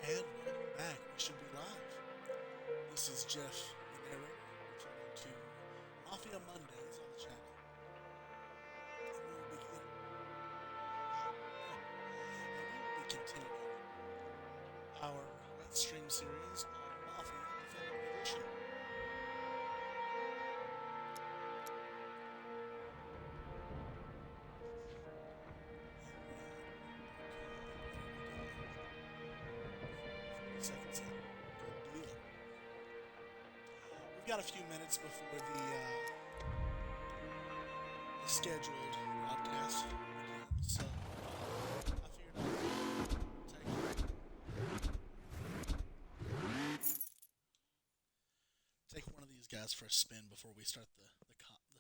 And welcome back. We should be live. This is Jeff, the narrator, returning to Mafia Mondays on the channel. And we will be continuing our Let's Stream series on Mafia Definitive Edition. Seconds in. Good deal. We've got a few minutes before the scheduled broadcast begins, so I figured I'd take one of these guys for a spin before we start the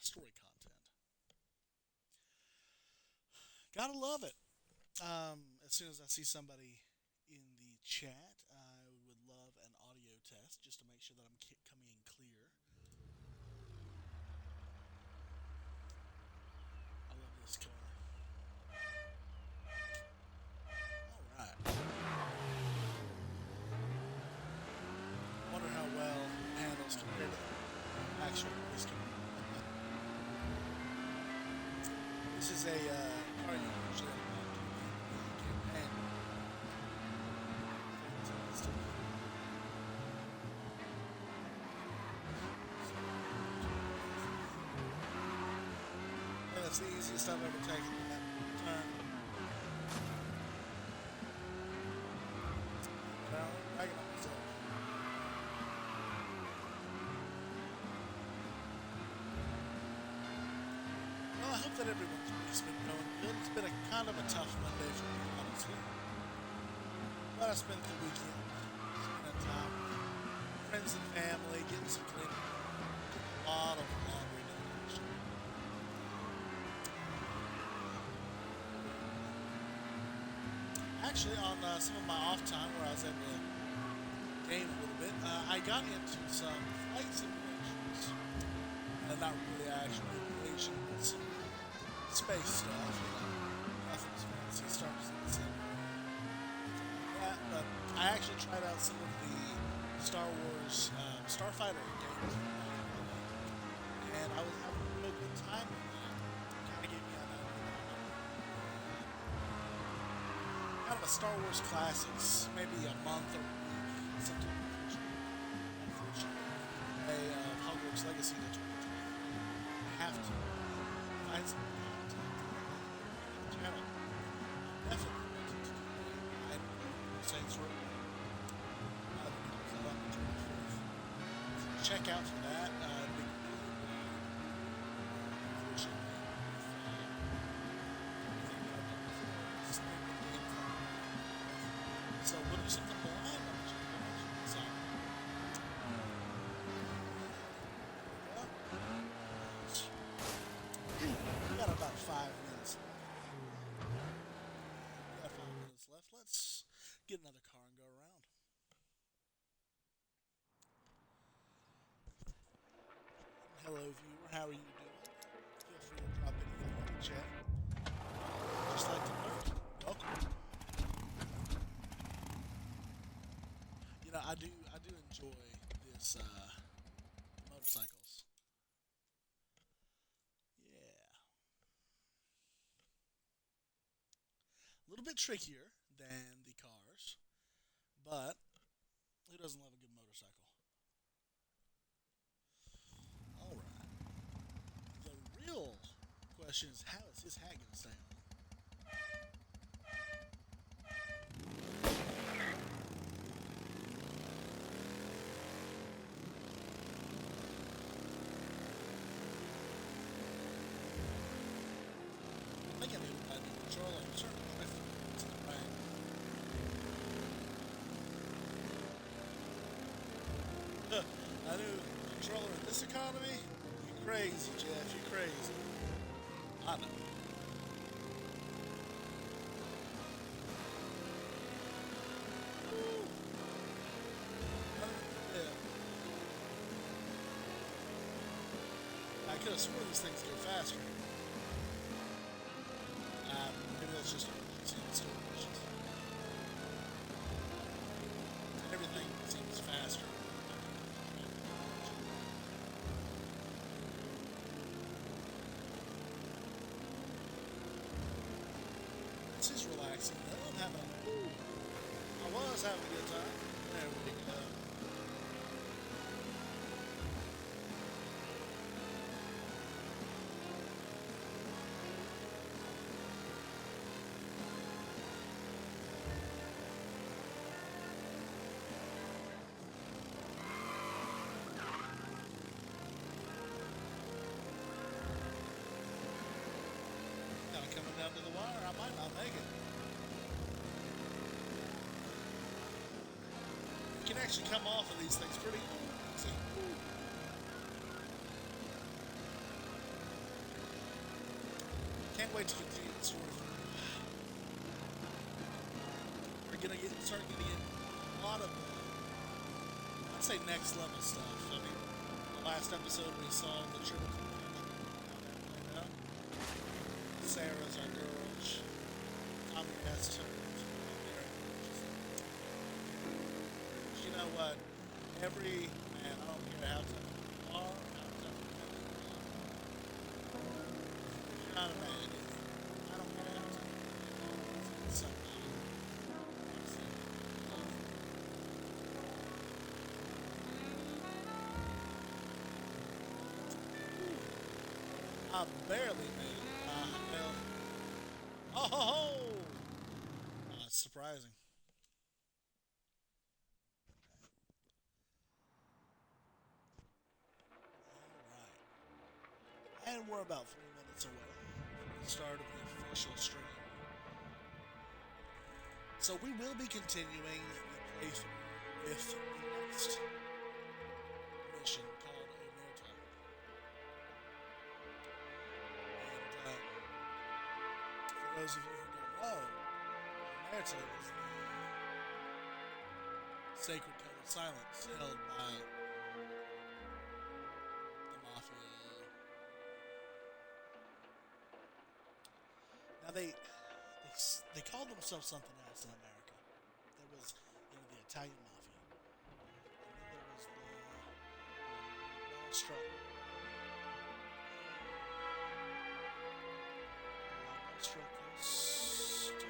story content. Gotta love it. As soon as I see somebody in the chat, I would love an audio test just to make sure that I'm coming in clear. I love this car. Alright. Wonder how well it handles compared to the actual race car. This is a car you usually have to do in the campaign. That's the easiest I've ever taken that turn. Well, I can myself. Well, I hope that everyone's week's been going good. It's been a kind of a tough Monday for me, honestly. But I spent the weekend spending time with friends and family, getting some cleaning, a lot of laundry done, actually. Actually, on some of my off time where I was able to game a little bit, I got into some flight simulations. Not really actual aviation, but some space stuff. Nothing's fancy, starts in the same that, but I actually tried out some of the Star Wars Starfighter games, and I was having a real good time with that. Kind of gave me kind of a Star Wars Classics, maybe a month or a week, something unfortunately. Hogwarts Legacy to 2020. I have to find some content on the channel. Definitely wanted to do that. I know Saints Row. On the 24th. So check out for that. Unfortunately, so we'll do something blind on the channel. So we got about 5 minutes left. We got 5 minutes left. Let's get another car and go around. Hello, viewer. How are you doing? Feel free to drop anything in the chat. Just like to know. Welcome. You know, I do enjoy this motorcycles. Yeah. A little bit trickier than the cars, but who doesn't love a good motorcycle? Alright. The real question is, how is his hat going to stay on? I think I knew about the controller. I'm certainly drifting to the right. I knew controller in this economy? You crazy, Jeff. You crazy. I know. Woo. Yeah. I could have sworn these things go faster. Maybe that's just easy installations. seems faster. This is relaxing. Though. I was having a good time. There we go. Kind of coming down to the wire. I might not make it. You can actually come off of these things pretty easy. Can't wait to continue the story. We're gonna start getting in a lot of, I'd say, next level stuff. I mean, the last episode we saw the triple. You know? Sarah's our girl. Tommy has to. You know what? Every man, I don't care how tough you are, how tough you are. If you're not a man, I don't care how tough you are. Somebody. I barely made it. Well, oh ho ho! That's surprising. Alright. And we're about 3 minutes away from the start of the official stream. So we will be continuing the playthrough with the next mission called Omerta. And for those of you who don't know, Omerta is the sacred code of silence held by the Mafia. Now they called themselves something else in America. There was, the Italian Mafia, and then there was the Nostra. Nostra Costa.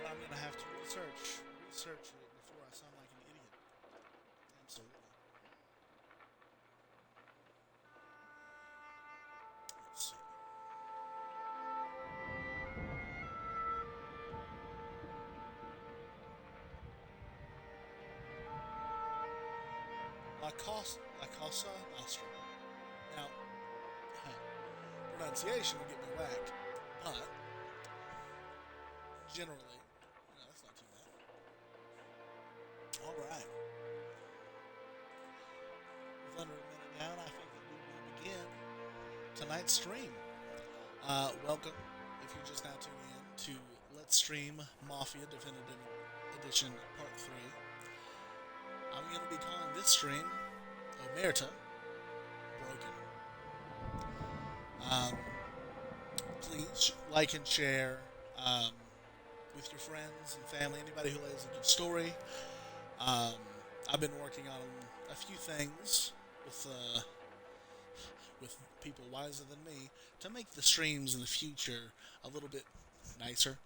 Well, I'm gonna have to research it before I sound like an idiot. Absolutely. Let's see. La Cosa Nostra. Now, pronunciation will get me whacked, but generally, that's not too bad. All right. With under a minute down, I think that we will begin tonight's stream. Welcome, if you're just now tuning in, to Let's Stream Mafia Definitive Edition Part 3. I'm going to be calling this stream Omerta Broken. Please like and share with your friends and family, anybody who loves a good story. I've been working on a few things with people wiser than me to make the streams in the future a little bit nicer.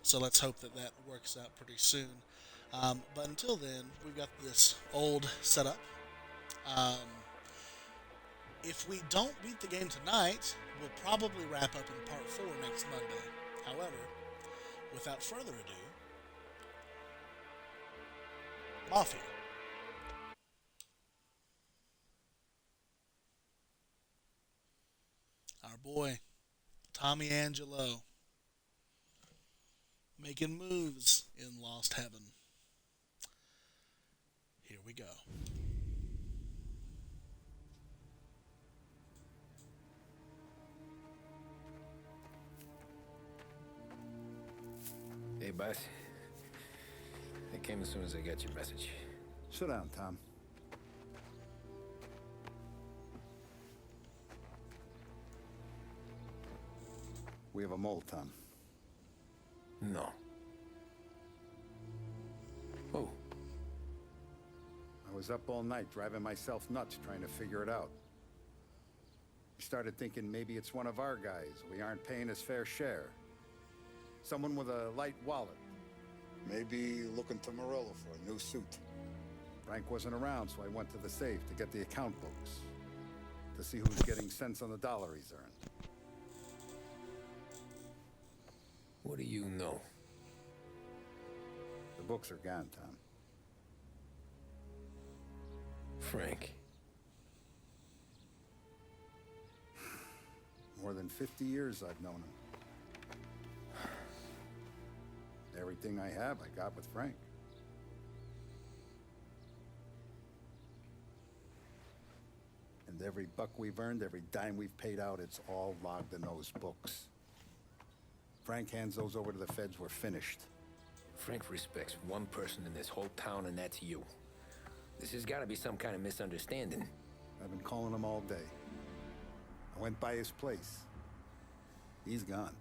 So let's hope that that works out pretty soon. But until then, we've got this old setup. If we don't beat the game tonight, we'll probably wrap up in part 4 next Monday. However, without further ado, Mafia. Our boy, Tommy Angelo, making moves in Lost Heaven. Here we go. Hey, boss. I came as soon as I got your message. Sit down, Tom. We have a mole, Tom. No. Oh. was up all night driving myself nuts trying to figure it out. I started thinking maybe it's one of our guys. We aren't paying his fair share. Someone with a light wallet. Maybe looking to Morello for a new suit. Frank wasn't around, so I went to the safe to get the account books. To see who's getting cents on the dollar he's earned. What do you know? The books are gone, Tom. Frank. More than 50 years I've known him. Everything I have, I got with Frank. And every buck we've earned, every dime we've paid out, it's all logged in those books. Frank hands those over to the feds, we're finished. Frank respects one person in this whole town, and that's you. This has got to be some kind of misunderstanding. I've been calling him all day. I went by his place. He's gone.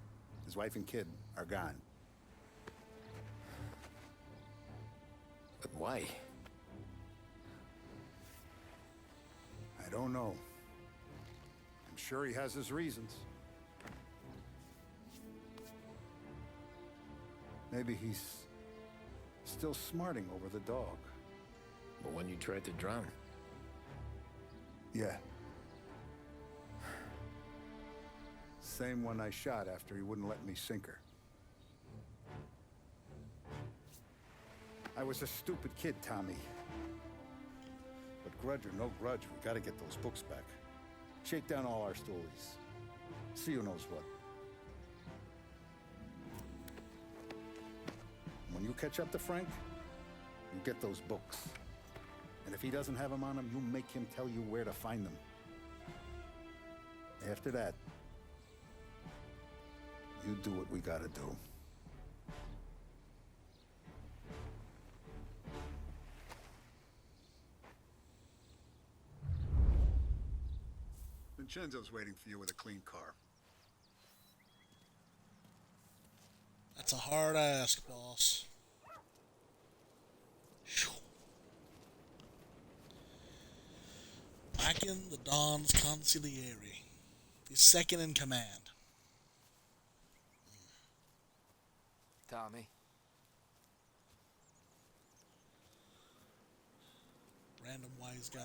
His wife and kid are gone. But why? I don't know. I'm sure he has his reasons. Maybe he's still smarting over the dog. But when you tried to drown? Yeah. Same one I shot after he wouldn't let me sink her. I was a stupid kid, Tommy. But grudge or no grudge, we gotta get those books back. Shake down all our stories. See who knows what. When you catch up to Frank, you get those books. And if he doesn't have them on him, you make him tell you where to find them. After that, you do what we gotta do. Vincenzo's waiting for you with a clean car. That's a hard ask, boss. Phew. Back in the Don's Consigliere. He's second in command. Tommy. Random wise guy.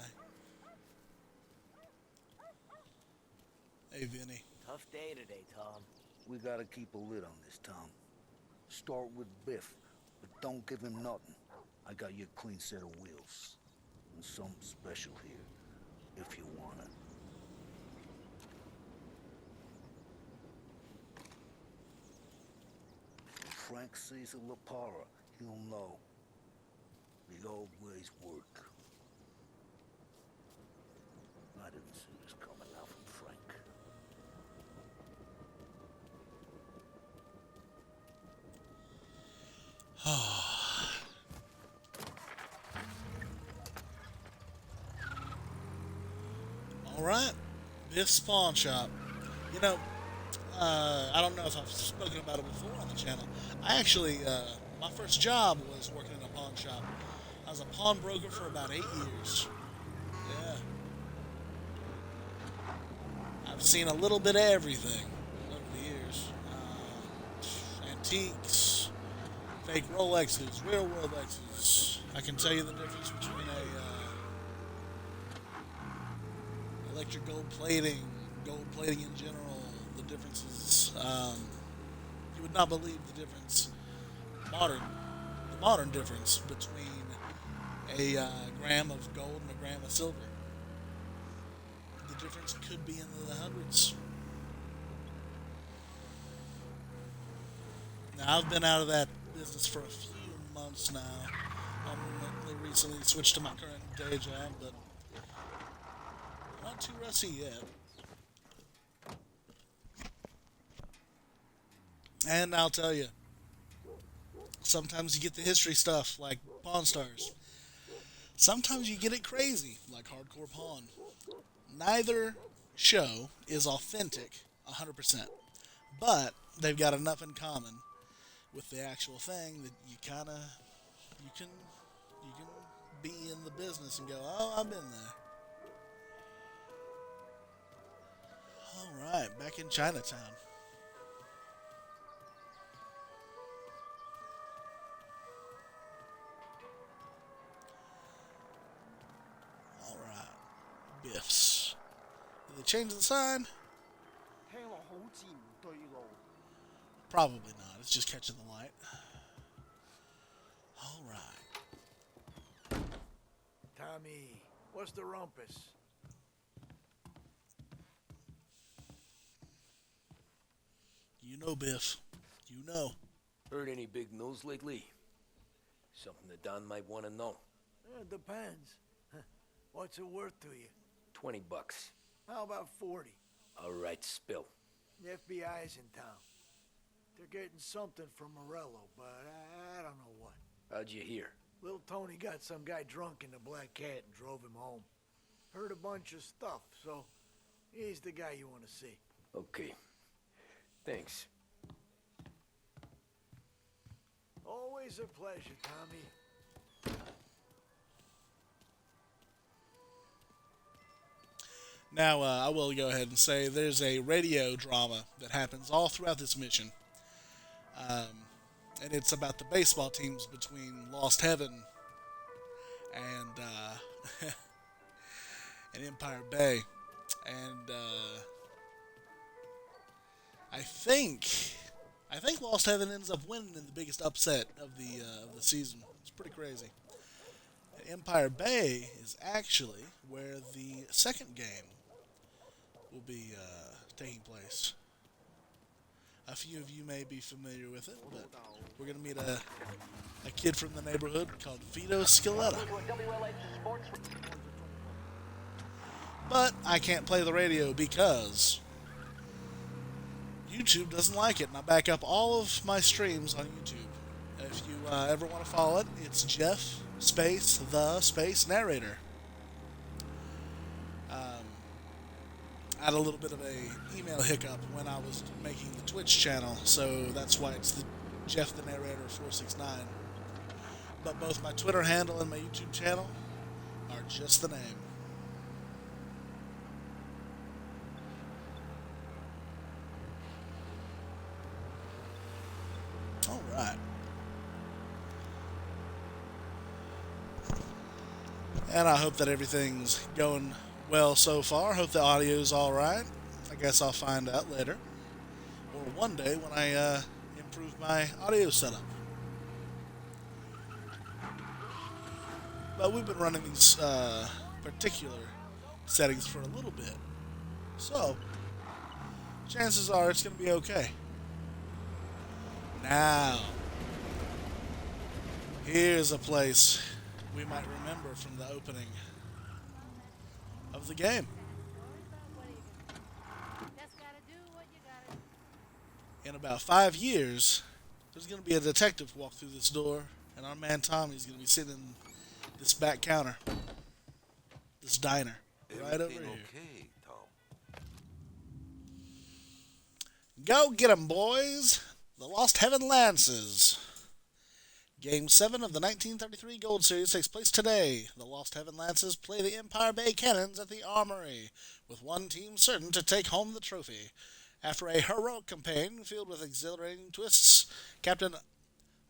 Hey, Vinny. Tough day today, Tom. We gotta keep a lid on this town. Start with Biff, but don't give him nothing. I got you a clean set of wheels. And something special here, if you want it. When Frank sees a La Parra, he'll know. The old ways work. I didn't see this coming out from Frank. Alright. Biff's Pawn Shop. You know, I don't know if I've spoken about it before on the channel. I actually, my first job was working in a pawn shop. I was a pawnbroker for about 8 years. Yeah. I've seen a little bit of everything over the years. Antiques, fake Rolexes, real Rolexes. I can tell you the difference between electric gold plating in general, the differences. You would not believe the difference, the modern difference between a gram of gold and a gram of silver. The difference could be in the hundreds. Now, I've been out of that business for a few months now. I recently switched to my current day job, but not too rusty yet. And I'll tell you, sometimes you get the history stuff like Pawn Stars. Sometimes you get it crazy like Hardcore Pawn. Neither show is authentic 100%, but they've got enough in common with the actual thing that you can be in the business and go, oh, I've been there. All right, back in Chinatown. All right, Biff's. Did they change the sign? Probably not. It's just catching the light. All right. Tommy, what's the rumpus? You know, Biff. You know. Heard any big news lately? Something that Don might want to know. It depends. What's it worth to you? $20. How about 40? All right, spill. The FBI's in town. They're getting something from Morello, but I don't know what. How'd you hear? Little Tony got some guy drunk in the Black Cat and drove him home. Heard a bunch of stuff, so he's the guy you want to see. Okay. Thanks. Always a pleasure, Tommy. Now, I will go ahead and say there's a radio drama that happens all throughout this mission. And it's about the baseball teams between Lost Heaven and and Empire Bay. And I think Lost Heaven ends up winning in the biggest upset of the season. It's pretty crazy. Empire Bay is actually where the second game will be taking place. A few of you may be familiar with it, but we're going to meet a kid from the neighborhood called Vito Scaletta. But I can't play the radio because YouTube doesn't like it, and I back up all of my streams on YouTube. If you ever want to follow it, it's Jeff space the space narrator. I had a little bit of a email hiccup when I was making the Twitch channel, so that's why it's the Jeff the Narrator 469. But both my Twitter handle and my YouTube channel are just the name. All right. And I hope that everything's going well so far. Hope the audio's alright. I guess I'll find out later. Or one day when I improve my audio setup. But we've been running these particular settings for a little bit. So, chances are it's going to be okay. Now, here's a place we might remember from the opening of the game. In about 5 years, there's going to be a detective walk through this door, and our man Tommy's going to be sitting in this back counter, this diner, right over here. Okay, Tom. Go get 'em, boys! The Lost Heaven Lances. Game 7 of the 1933 Gold Series takes place today. The Lost Heaven Lances play the Empire Bay Cannons at the Armory, with one team certain to take home the trophy. After a heroic campaign filled with exhilarating twists, Captain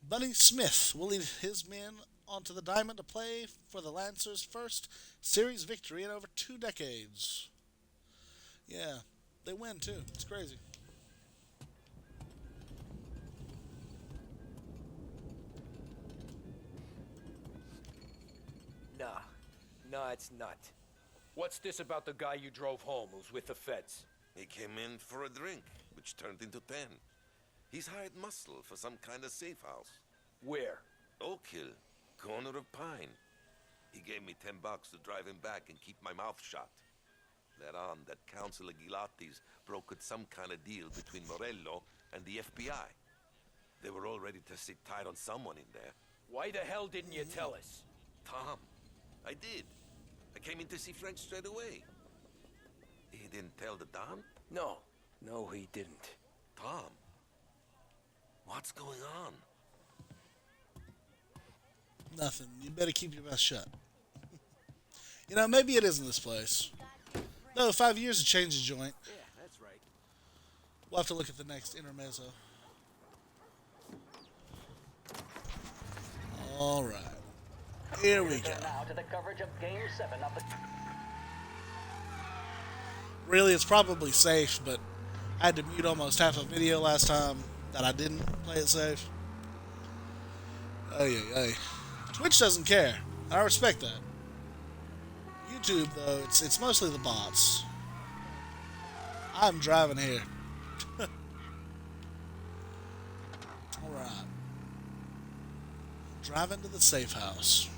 Bunny Smith will lead his men onto the diamond to play for the Lancers' first series victory in over 2 decades. Yeah, they win too. It's crazy. Nah, it's not. What's this about the guy you drove home who's with the feds? He came in for a drink, which turned into 10. He's hired muscle for some kind of safe house. Where? Oak Hill, corner of Pine. He gave me $10 to drive him back and keep my mouth shut. Later on, that Councilor Gilatti's brokered some kind of deal between Morello and the FBI. They were all ready to sit tight on someone in there. Why the hell didn't you tell us? Tom, I did. I came in to see Frank straight away. He didn't tell the Don? No, he didn't. Tom, what's going on? Nothing. You better keep your mouth shut. You know, maybe it isn't this place. No, 5 years to change the joint. Yeah, that's right. We'll have to look at the next intermezzo. All right. Here we go. Now to the coverage of Game 7 of the... Really, it's probably safe, but I had to mute almost half a video last time that I didn't play it safe. Hey. Twitch doesn't care. I respect that. YouTube, though, it's mostly the bots. I'm driving here. Alright. Driving to the safe house.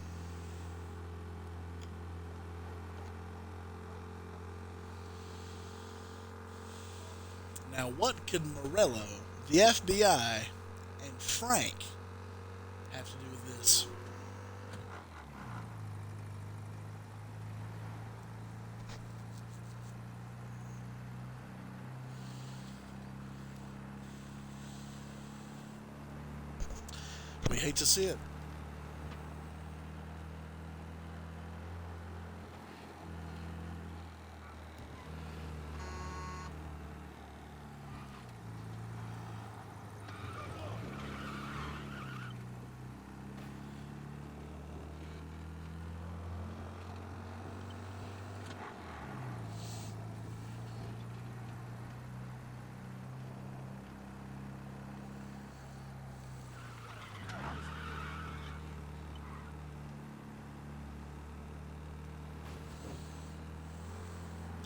Now, what could Morello, the FBI, and Frank have to do with this? We hate to see it.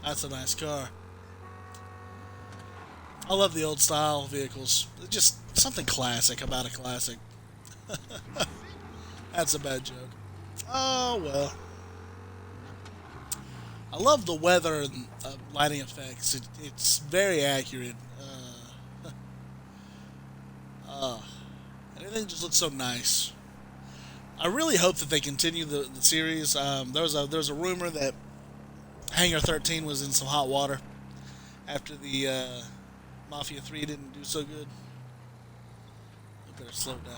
That's a nice car. I love the old style vehicles. It's just something classic about a classic. That's a bad joke. Oh, well. I love the weather and lighting effects. It's very accurate. And everything just looks so nice. I really hope that they continue the series. There was a rumor that Hangar 13 was in some hot water after the Mafia 3 didn't do so good. I better slow down.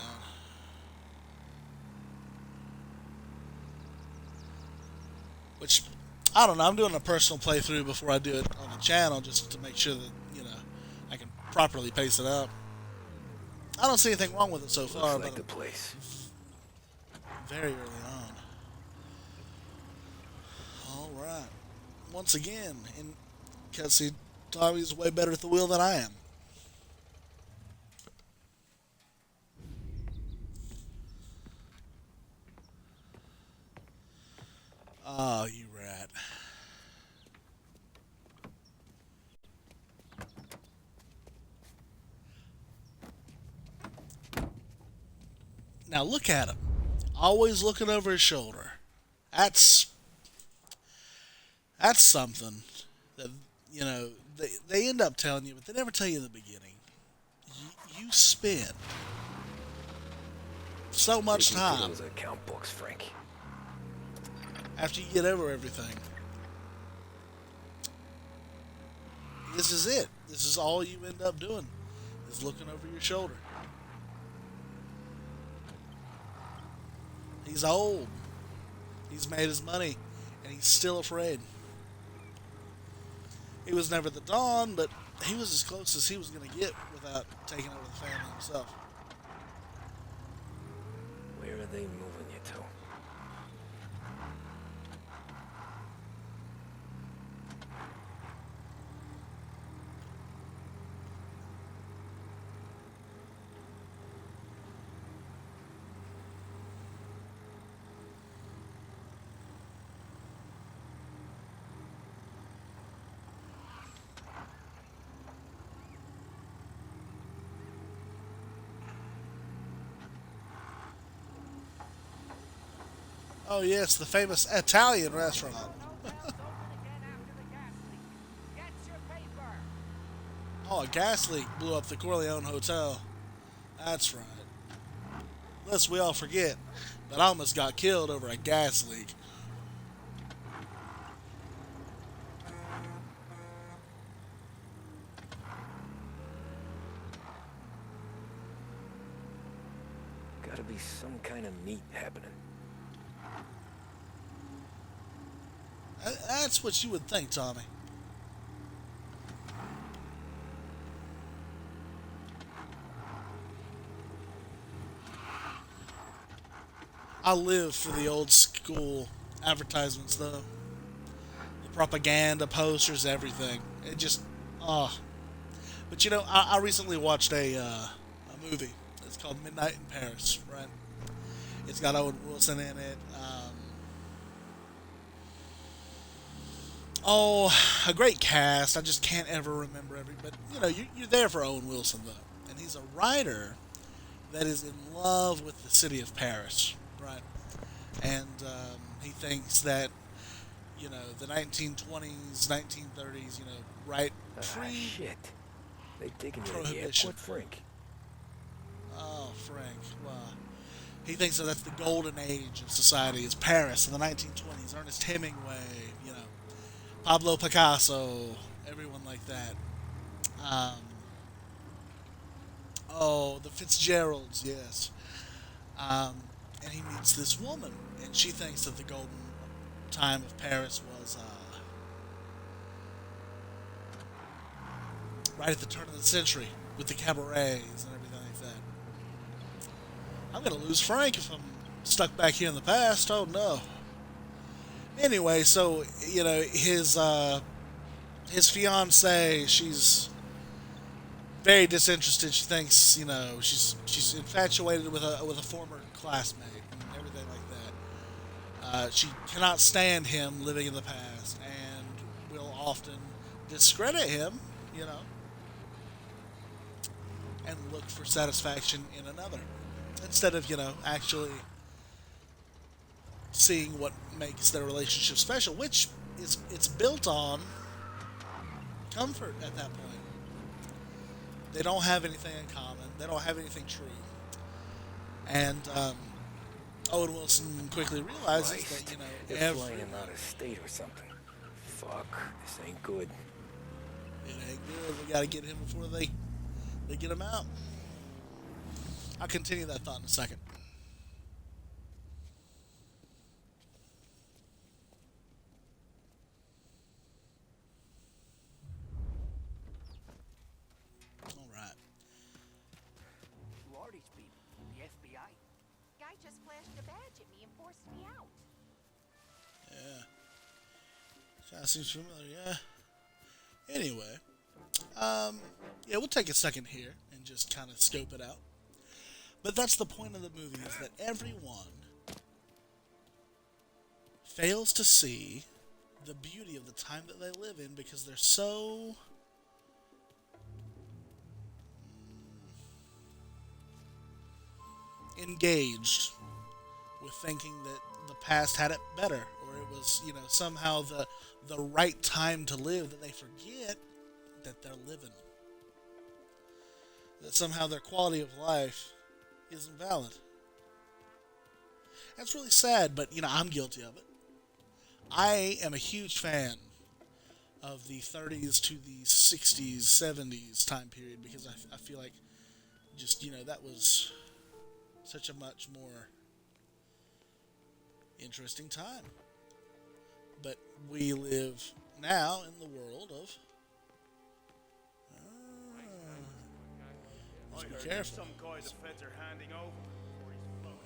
Which, I don't know, I'm doing a personal playthrough before I do it on the channel just to make sure that, you know, I can properly pace it out. I don't see anything wrong with it so far, Looks like but the place. very early on. Alright. Once again, in cutscene, Tommy's way better at the wheel than I am. Oh, you rat. Now look at him. Always looking over his shoulder. That's something that, you know, they end up telling you, but they never tell you in the beginning. You spend so much Take me to time those account books, Frank. after you get over everything. This is it. This is all you end up doing, is looking over your shoulder. He's old. He's made his money, and he's still afraid. He was never the Don, but he was as close as he was going to get without taking over the family himself. Where are they moving you to? Oh yes, the famous Italian restaurant. Oh, a gas leak blew up the Corleone Hotel. That's right. Lest we all forget that I almost got killed over a gas leak. Gotta gotta be some kind of meat happening. That's what you would think, Tommy. I live for the old school advertisements, though. The propaganda, posters, everything. It just, ah. But you know, I recently watched a movie. It's called Midnight in Paris, right? It's got Owen Wilson in it. Oh, a great cast. I just can't ever remember every. But you know, you're there for Owen Wilson though, and he's a writer that is in love with the city of Paris, right? And he thinks that you know the 1920s, 1930s, you know, right Shit. They taking you to the Prohibition. airport, Frank. Oh, Frank. Well, he thinks that that's the golden age of society is Paris in the 1920s. Ernest Hemingway, you know, Pablo Picasso, everyone like that. Um, oh, the Fitzgeralds, yes. Um, and he meets this woman, and she thinks that the golden time of Paris was right at the turn of the century with the cabarets and everything like that. I'm gonna lose Frank if I'm stuck back here in the past. Oh no. Anyway, so you know his fiance, she's very disinterested. She thinks you know she's infatuated with a former classmate and everything like that. She cannot stand him living in the past and will often discredit him, you know, and look for satisfaction in another instead of you know actually seeing what makes their relationship special, which is it's built on comfort at that point. They don't have anything in common. They don't have anything true. And Owen Wilson quickly realizes Christ. that you know They're flying him out of state or something. Fuck, this ain't good. it ain't good. We got to get him before they get him out. I'll continue that thought in a second. All right. Who are these people? The FBI? Guy just flashed a badge at me and forced me out. Yeah. Kind of seems familiar. Yeah. Anyway, yeah, we'll take a second here and just kind of scope it out. But that's the point of the movie is that everyone fails to see the beauty of the time that they live in because they're so engaged with thinking that the past had it better or it was, you know, somehow the right time to live that they forget that they're living. That somehow their quality of life isn't valid. That's really sad, but you know, I'm guilty of it. I am a huge fan of the 30s to the 60s, 70s time period because I feel like just, you know, that was such a much more interesting time. But we live now in the world of let's be careful. Some guy the feds are handing over before he's flown out.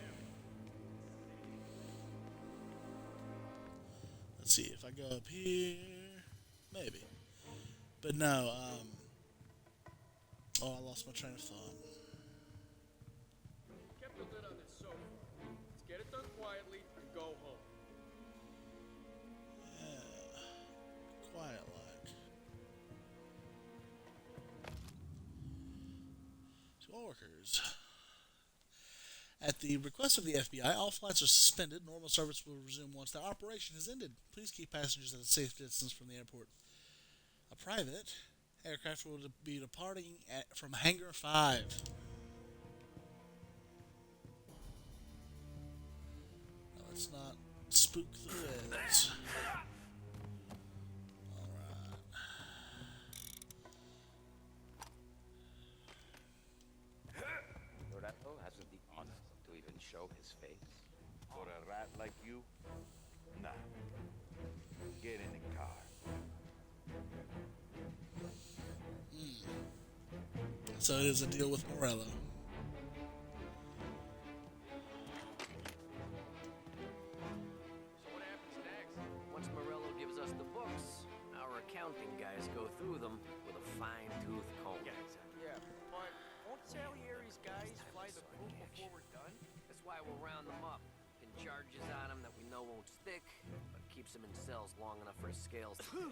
Let's see if I go up here, maybe. But no, oh, I lost my train of thought. Kept the lid on this so far. Let's get it done quietly and go home. Yeah, quiet like. To all workers. At the request of the FBI, all flights are suspended. Normal service will resume once the operation has ended. Please keep passengers at a safe distance from the airport. A private aircraft will be departing from Hangar 5. Now, let's not spook the feds. Alright. Loretto has the honor to even show his face? For a rat like you? Nah. Get in the car. So it is a deal with Morello. So what happens next? Once Morello gives us the books, our accounting guys go through them with a fine-tooth comb. Yeah, exactly. Yeah, but won't Salieri's guys fly the coop before we're done? That's why we'll round them up. Pin charges on them that we know won't stick, but keeps them in cells long enough for the scales to tip.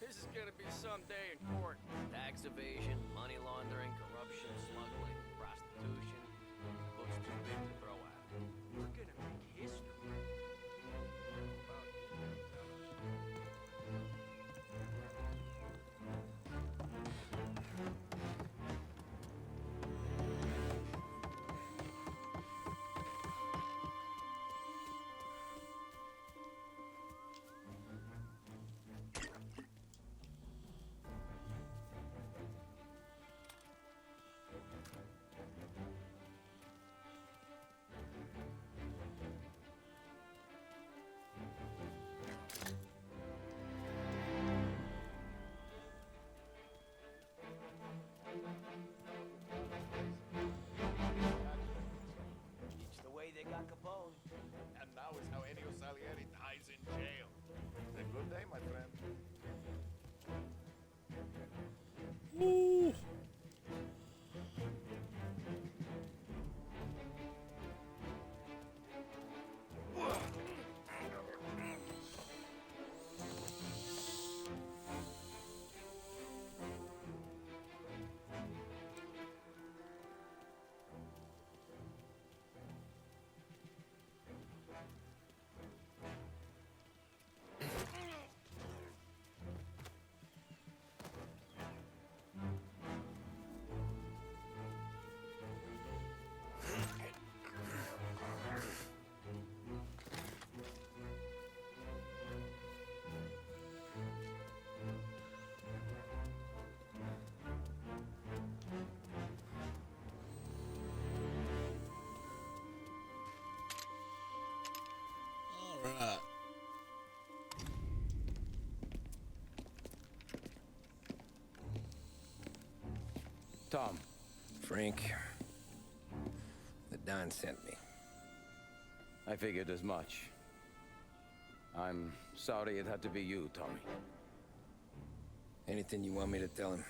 This is gonna be some day in court. Tax evasion, money laundering, corruption, smuggling, prostitution. The book's too big to throw out. We're gonna make history. It's the way they got Capone. And now is how Ennio Salieri dies in jail. A good day, my friend. Woo! All right. Tom. Frank. The Don sent me. I figured as much. I'm sorry it had to be you, Tommy. Anything you want me to tell him?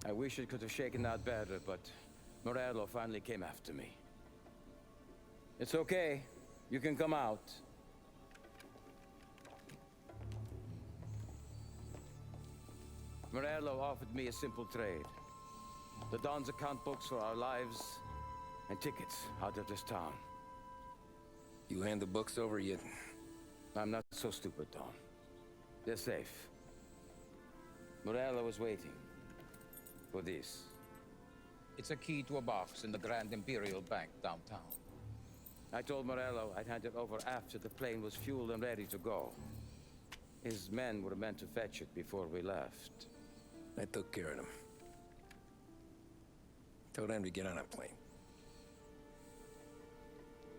I wish it could have shaken out better, but Morello finally came after me. It's okay. You can come out. Morello offered me a simple trade. The Don's account books for our lives and tickets out of this town. You hand the books over yet? I'm not so stupid, Tom. They're safe. Morello was waiting for this. It's a key to a box in the Grand Imperial Bank downtown. I told Morello I'd hand it over after the plane was fueled and ready to go. His men were meant to fetch it before we left. I took care of them. Told them to get on a plane.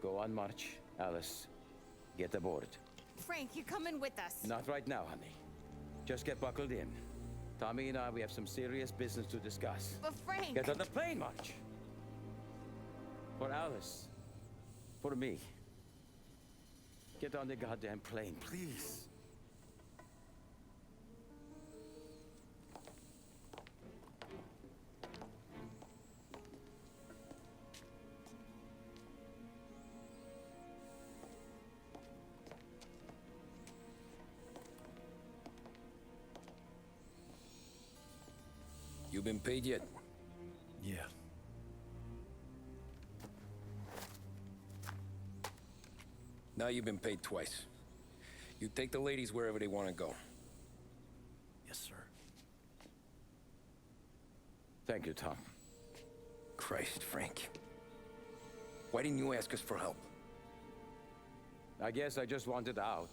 Go on, march, Alice. Get aboard. Frank, you're coming with us. Not right now, honey. Just get buckled in. Tommy and I, we have some serious business to discuss. But Frank... Get on the plane, March! For Alice. For me. Get on the goddamn plane, please. You been paid yet? Yeah. Now you've been paid twice. You take the ladies wherever they want to go. Yes, sir. Thank you, Tom. Christ, Frank. Why didn't you ask us for help? I guess I just wanted out.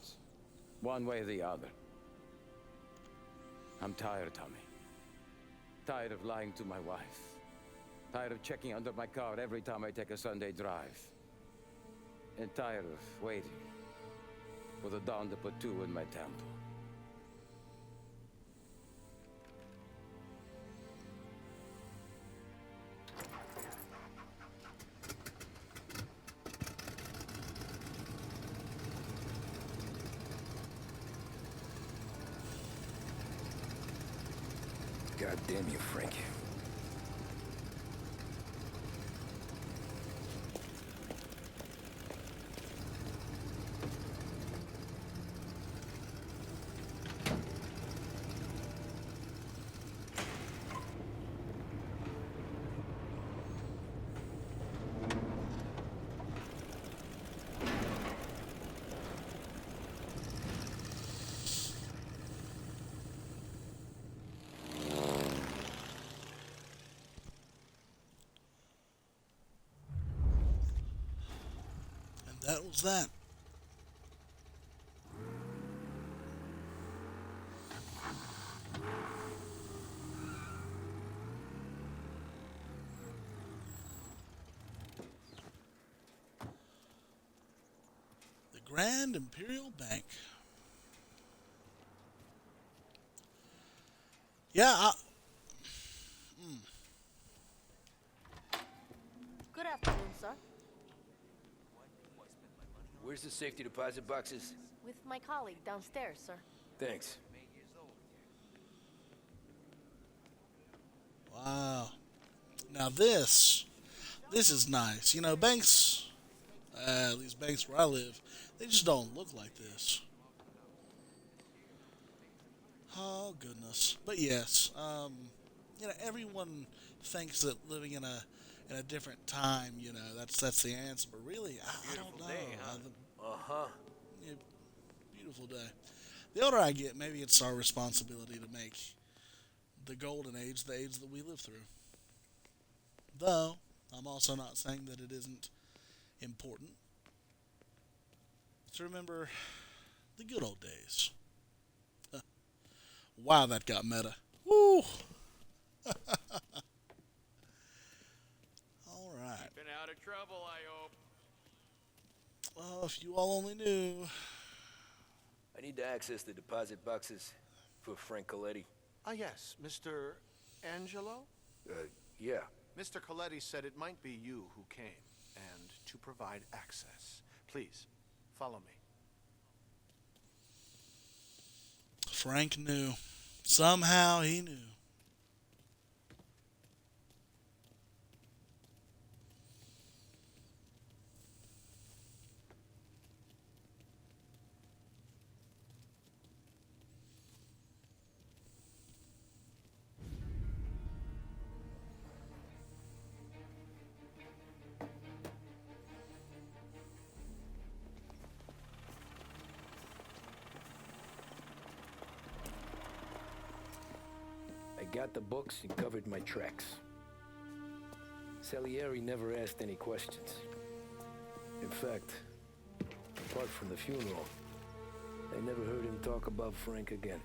One way or the other. I'm tired, Tommy. Tired of lying to my wife. Tired of checking under my car every time I take a Sunday drive. And tired of waiting for the dawn to put two in my temple. God damn you, Frank. That was that. The Grand Imperial Bank. Yeah, Good afternoon, sir. Where's the safety deposit boxes? With my colleague downstairs, sir. Thanks. wow. Now this is nice. You know, banks, at least banks where I live, they just don't look like this. Oh goodness. But yes, you know, everyone thinks that living in a different time, you know, that's the answer. But really, I don't know. Day, huh? Yeah, beautiful day. The older I get, maybe it's our responsibility to make the golden age the age that we live through. Though, I'm also not saying that it isn't important to remember the good old days. Wow, that got meta. Woo! All right. Been out of trouble, I hope. Oh, if you all only knew. I need to access the deposit boxes for Frank Coletti. Ah, yes, Mr. Angelo? Yeah. Mr. Coletti said it might be you who came, and to provide access. Please, follow me. Frank knew. Somehow he knew. I got the books and covered my tracks. Salieri never asked any questions. In fact, apart from the funeral, I never heard him talk about Frank again.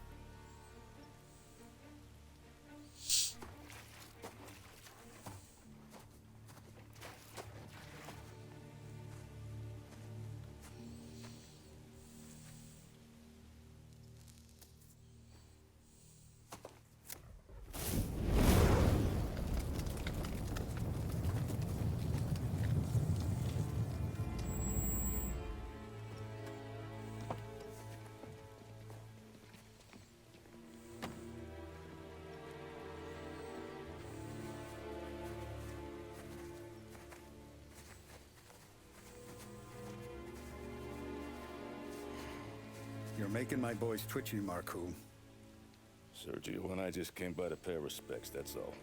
You're making my boys twitchy, Marku. Sergio and I just came by to pay respects, that's all.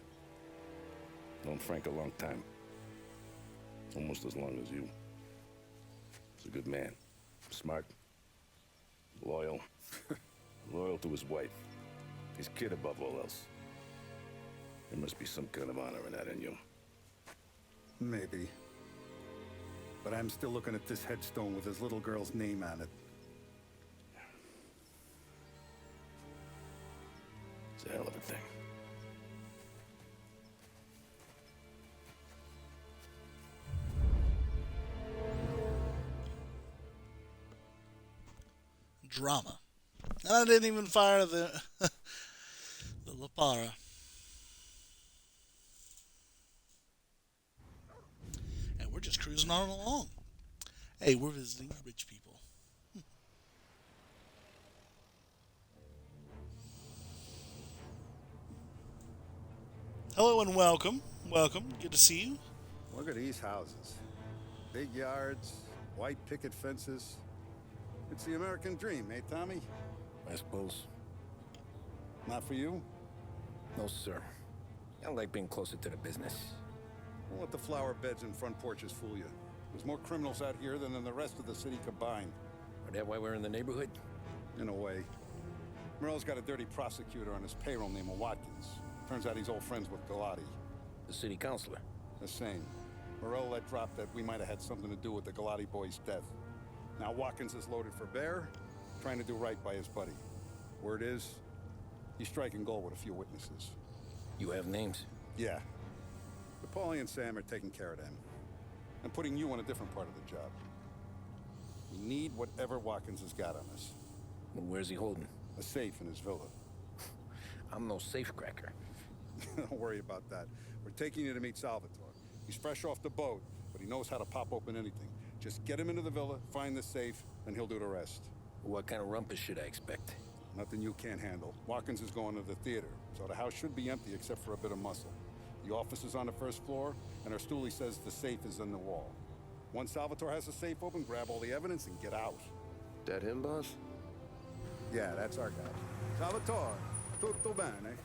Known Frank a long time. Almost as long as you. He's a good man. Smart. Loyal. Loyal to his wife. His kid above all else. There must be some kind of honor in that in you. Maybe. But I'm still looking at this headstone with his little girl's name on it. It's a hell of a thing. drama. And I didn't even fire the the Lapara. And we're just cruising on along. Hey, we're visiting rich people. Hello and welcome. Welcome. Good to see you. Look at these houses. Big yards, white picket fences. It's the American dream, eh, Tommy? I suppose. Not for you? No, sir. I like being closer to the business. Don't let the flower beds and front porches fool you. There's more criminals out here than in the rest of the city combined. Is that why we're in the neighborhood? In a way. Morell's got a dirty prosecutor on his payroll named Watkins. Turns out he's old friends with Galati. The city councilor? The same. Morell let drop that we might have had something to do with the Galati boy's death. Now Watkins is loaded for bear, trying to do right by his buddy. Word is, he's striking gold with a few witnesses. You have names? Yeah. But Paulie and Sam are taking care of them. I'm putting you on a different part of the job. We need whatever Watkins has got on us. Well, where's he holding? A safe in his villa. I'm no safecracker. Don't worry about that. We're taking you to meet Salvatore. He's fresh off the boat, but he knows how to pop open anything. Just get him into the villa, find the safe, and he'll do the rest. What kind of rumpus should I expect? Nothing you can't handle. Watkins is going to the theater, so the house should be empty except for a bit of muscle. The office is on the first floor, and our stoolie says the safe is in the wall. Once Salvatore has the safe open, grab all the evidence and get out. That him, boss? Yeah, that's our guy. Salvatore, tutto bene?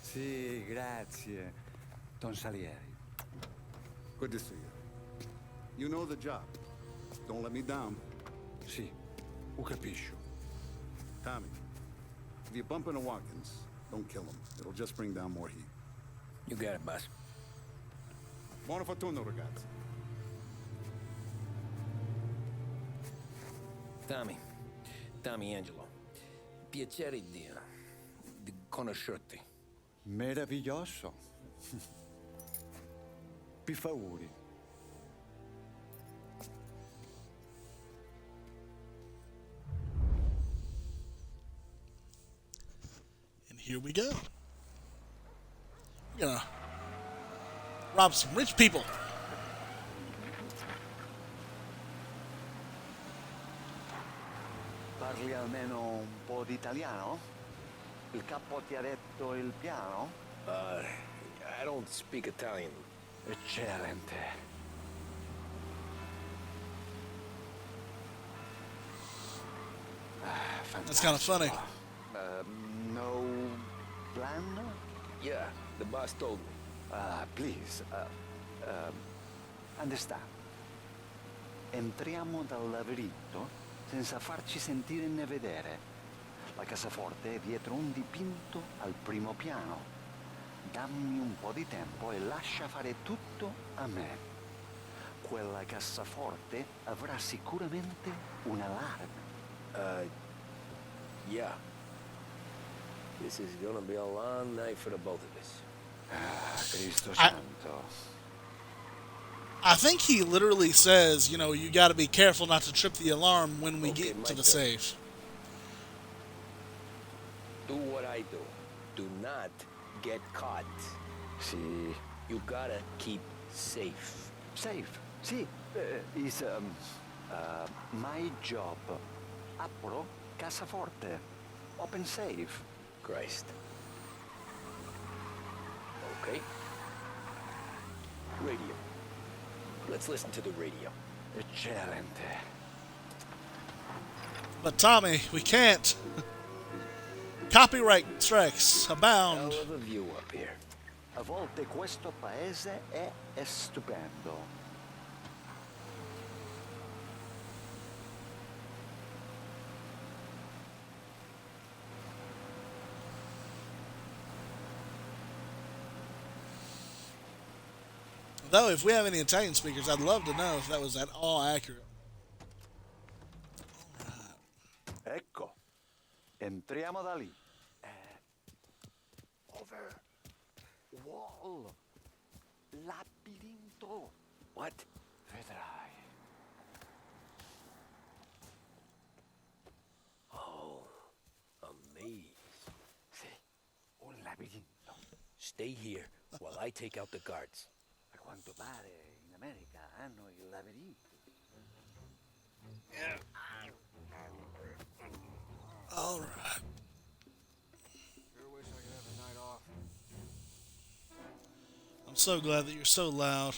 Sì, grazie, Don Salieri. Good to see you. You know the job. Don't let me down. Sì, ho capisco. Tommy, if you bump into Watkins, don't kill him. It'll just bring down more heat. You got it, boss. Buona fortuna, ragazzi. Tommy Angelo. Piacere di conoscerti. Meraviglioso. Per favore. And here we go. We're gonna rob some rich people. Parli almeno un po' di italiano? Il capo ti ha detto il piano? I don't speak Italian. Eccellente. That's kind of funny. No plan? Yeah, the boss told me. Please, understand. Entriamo dal labirinto senza farci sentire né vedere. La cassaforte è dietro un dipinto al primo piano. Dammi un po' di tempo e lascia fare tutto a me. Quella cassaforte avrà sicuramente un allarme. Yeah. This is gonna be a long night for the both of us. Cristo santo. I think he literally says, you know, you got to be careful not to trip the alarm when we get to the safe. Do what I do. Do not get caught. Sì. You gotta keep safe. Safe? Sì. Is my job. Apro cassaforte. Open safe. Christ. Okay. Radio. Let's listen to the radio. Eccellente. But Tommy, we can't. Copyright strikes abound. Hell of a view up here. A volte questo paese è stupendo. Though, if we have any Italian speakers, I'd love to know if that was at all accurate. Ecco. Entriamo da lì. Over. Wall. Labirinto. What? Vedrai. Laberinto. Stay here while I take out the guards. A quanto pare in America hanno il labirinto. All right. Sure wish I could have a night off. I'm so glad that you're so loud.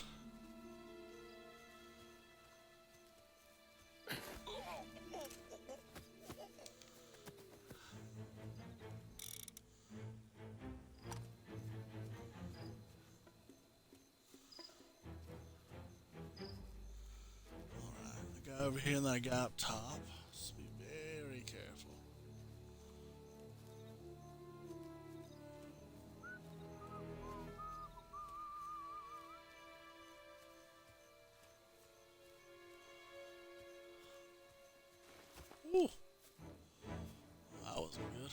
Alright, I got over here and then I got up top. Just be very careful. Ooh. That wasn't good.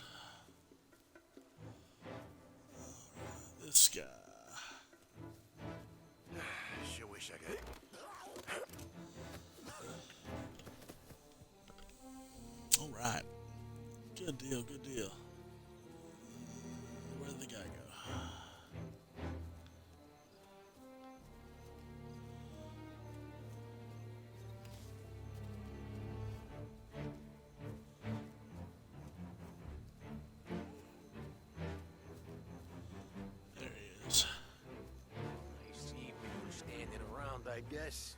Alright, this guy. Sure wish I could. Alright. Good deal, good deal. Where'd the guy go? There he is. I see people standing around, I guess.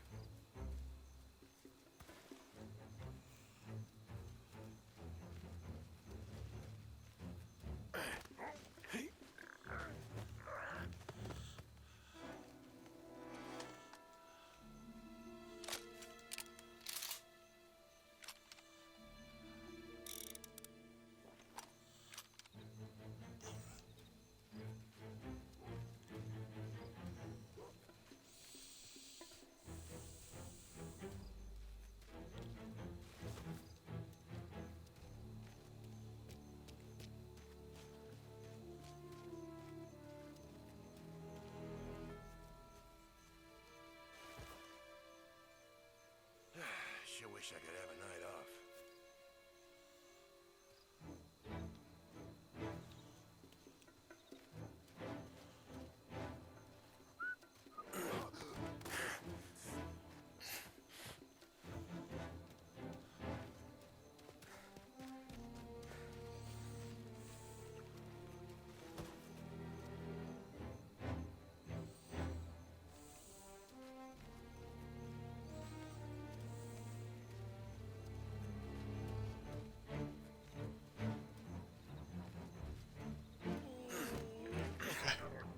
Sure wish I could have a night off.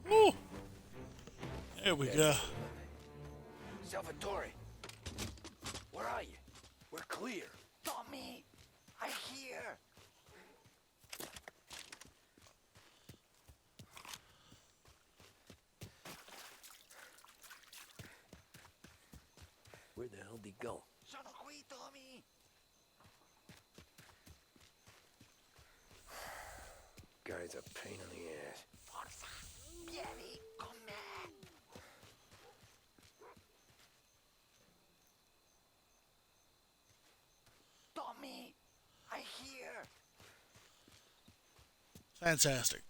Woo! There we go. Salvatore, where are you? We're clear. Tommy, I hear. Where the hell did he go? Sono qui, Tommy. Guy's a pain in the ass. Forza, vieni con me. Tommy, I hear. Fantastic.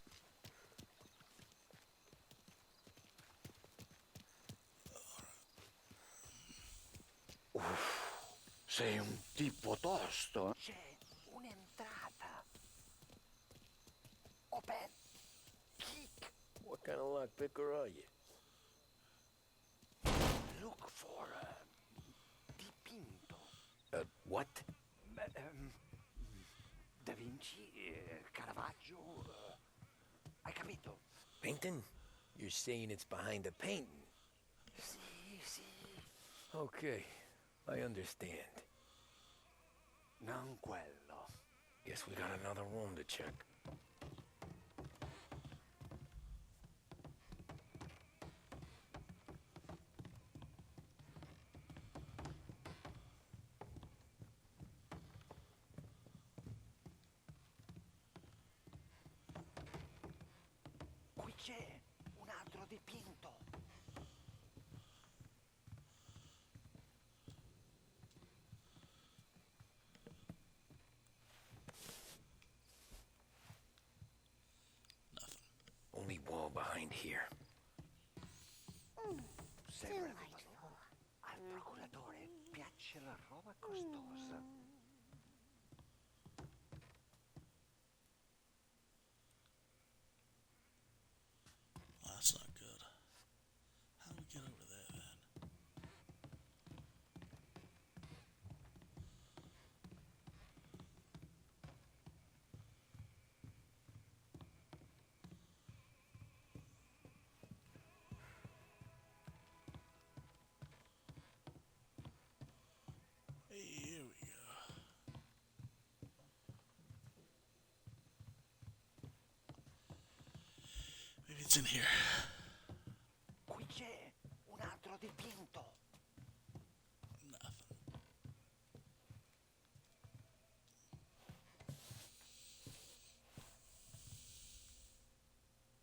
Sei un tipo tosto. C'è un'entrata. Open. Kick. What kind of lockpicker are you? Look for dipinto. What? Da Vinci, Caravaggio. Hai capito? Painting? You're saying it's behind the painting? Sì, sì. Okay, I understand. Non quello. Guess we got another room to check. Qui c'è un altro dipinto. here. Al procuratore piace la roba costosa. Oh, that's not good. How do we get over there then? Hey, here we go. Maybe it's in here. Qui c'è un altro dipinto.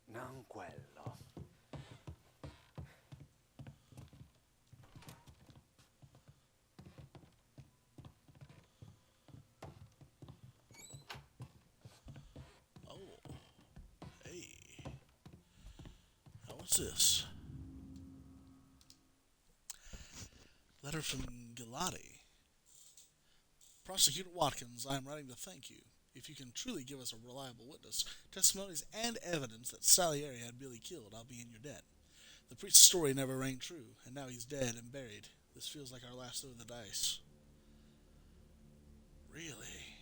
Non quello. Oh. Hey. Now what's this? Letter from Galati. Prosecutor Watkins, I am writing to thank you. If you can truly give us a reliable witness, testimonies, and evidence that Salieri had Billy killed, I'll be in your debt. The priest's story never rang true, and now he's dead and buried. This feels like our last throw of the dice. Really?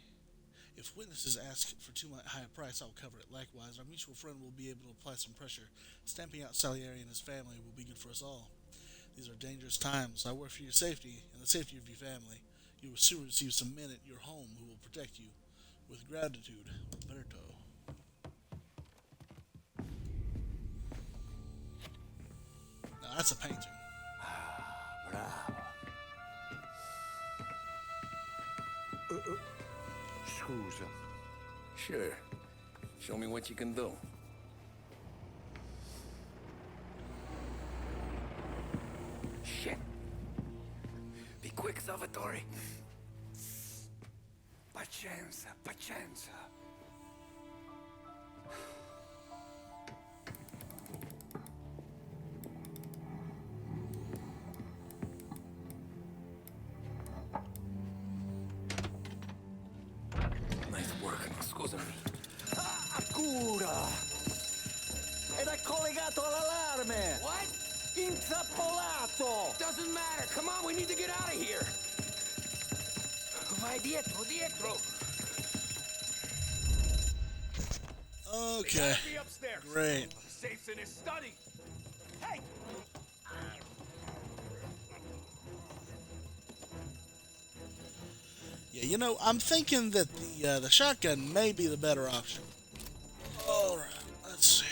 If witnesses ask for too high a price, I'll cover it. Likewise, our mutual friend will be able to apply some pressure. Stamping out Salieri and his family will be good for us all. These are dangerous times. I work for your safety and the safety of your family. You will soon receive some men at your home who will protect you. With gratitude, Omerta. Now that's a painting. Bravo. Scusa. Sure. Show me what you can do. Shit. Be quick, Salvatore. Pazienza, pazienza. Nice work. Scusami. Cura! Era collegato all'allarme! What? Intrappolato! Doesn't matter. Come on, we need to get out of here. Vai dietro, dietro. Okay. Great. Safe's in his study. Hey! Yeah, you know, I'm thinking that the shotgun may be the better option. All right, let's see.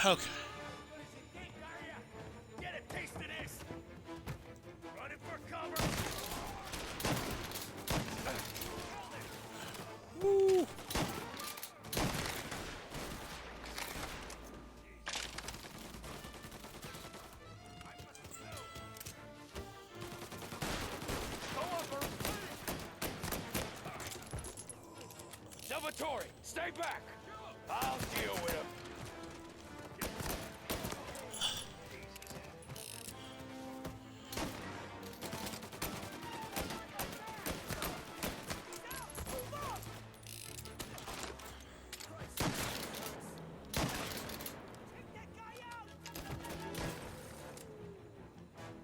Okay. Get it, taste of this! Running for cover! Woo. Salvatore, stay back! I'll deal with him.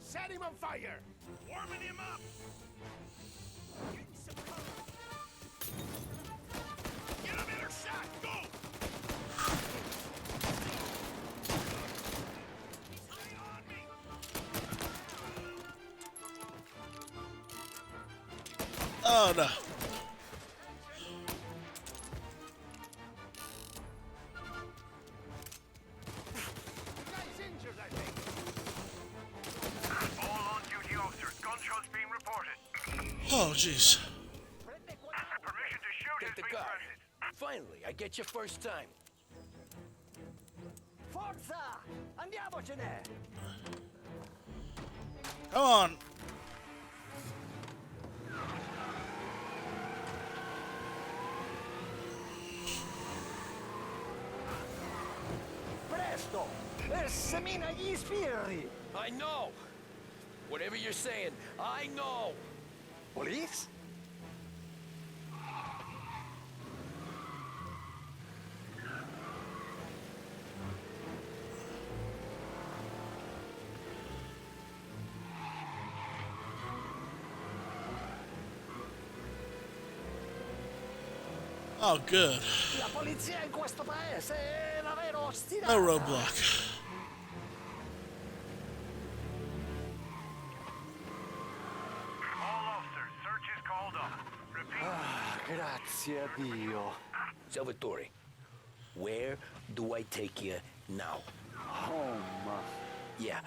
Set him on fire! Warming him up! Get a better shot! Go! Oh no. Oh jeez. Take the car. Finally, I get you first time. Forza! Andiamocene! Come on. semina gli sbirri! I know! Whatever you're saying, I know! Police? Oh, good. La polizia in questo paese è davvero ostinata. No roadblock. Grazie a Dio. Salvatore, where do I take you now? Home. Yeah,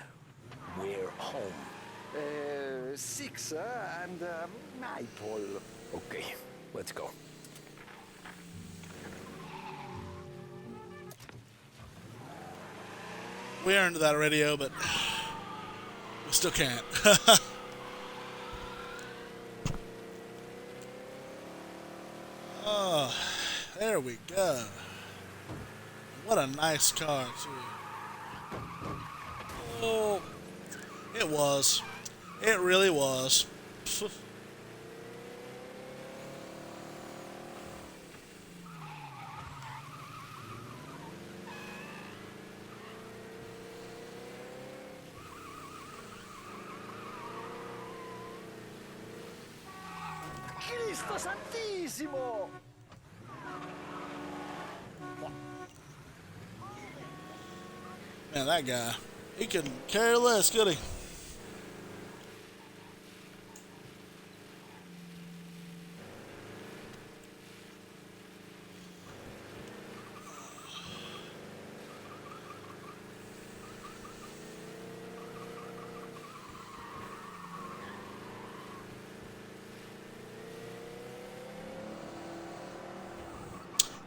where home? Six and Maple. Okay, let's go. We earned that radio, but we still can't. Oh, there we go. What a nice car, too. Oh, it was. It really was. Cristo Santissimo! Man, that guy, he couldn't care less, could he?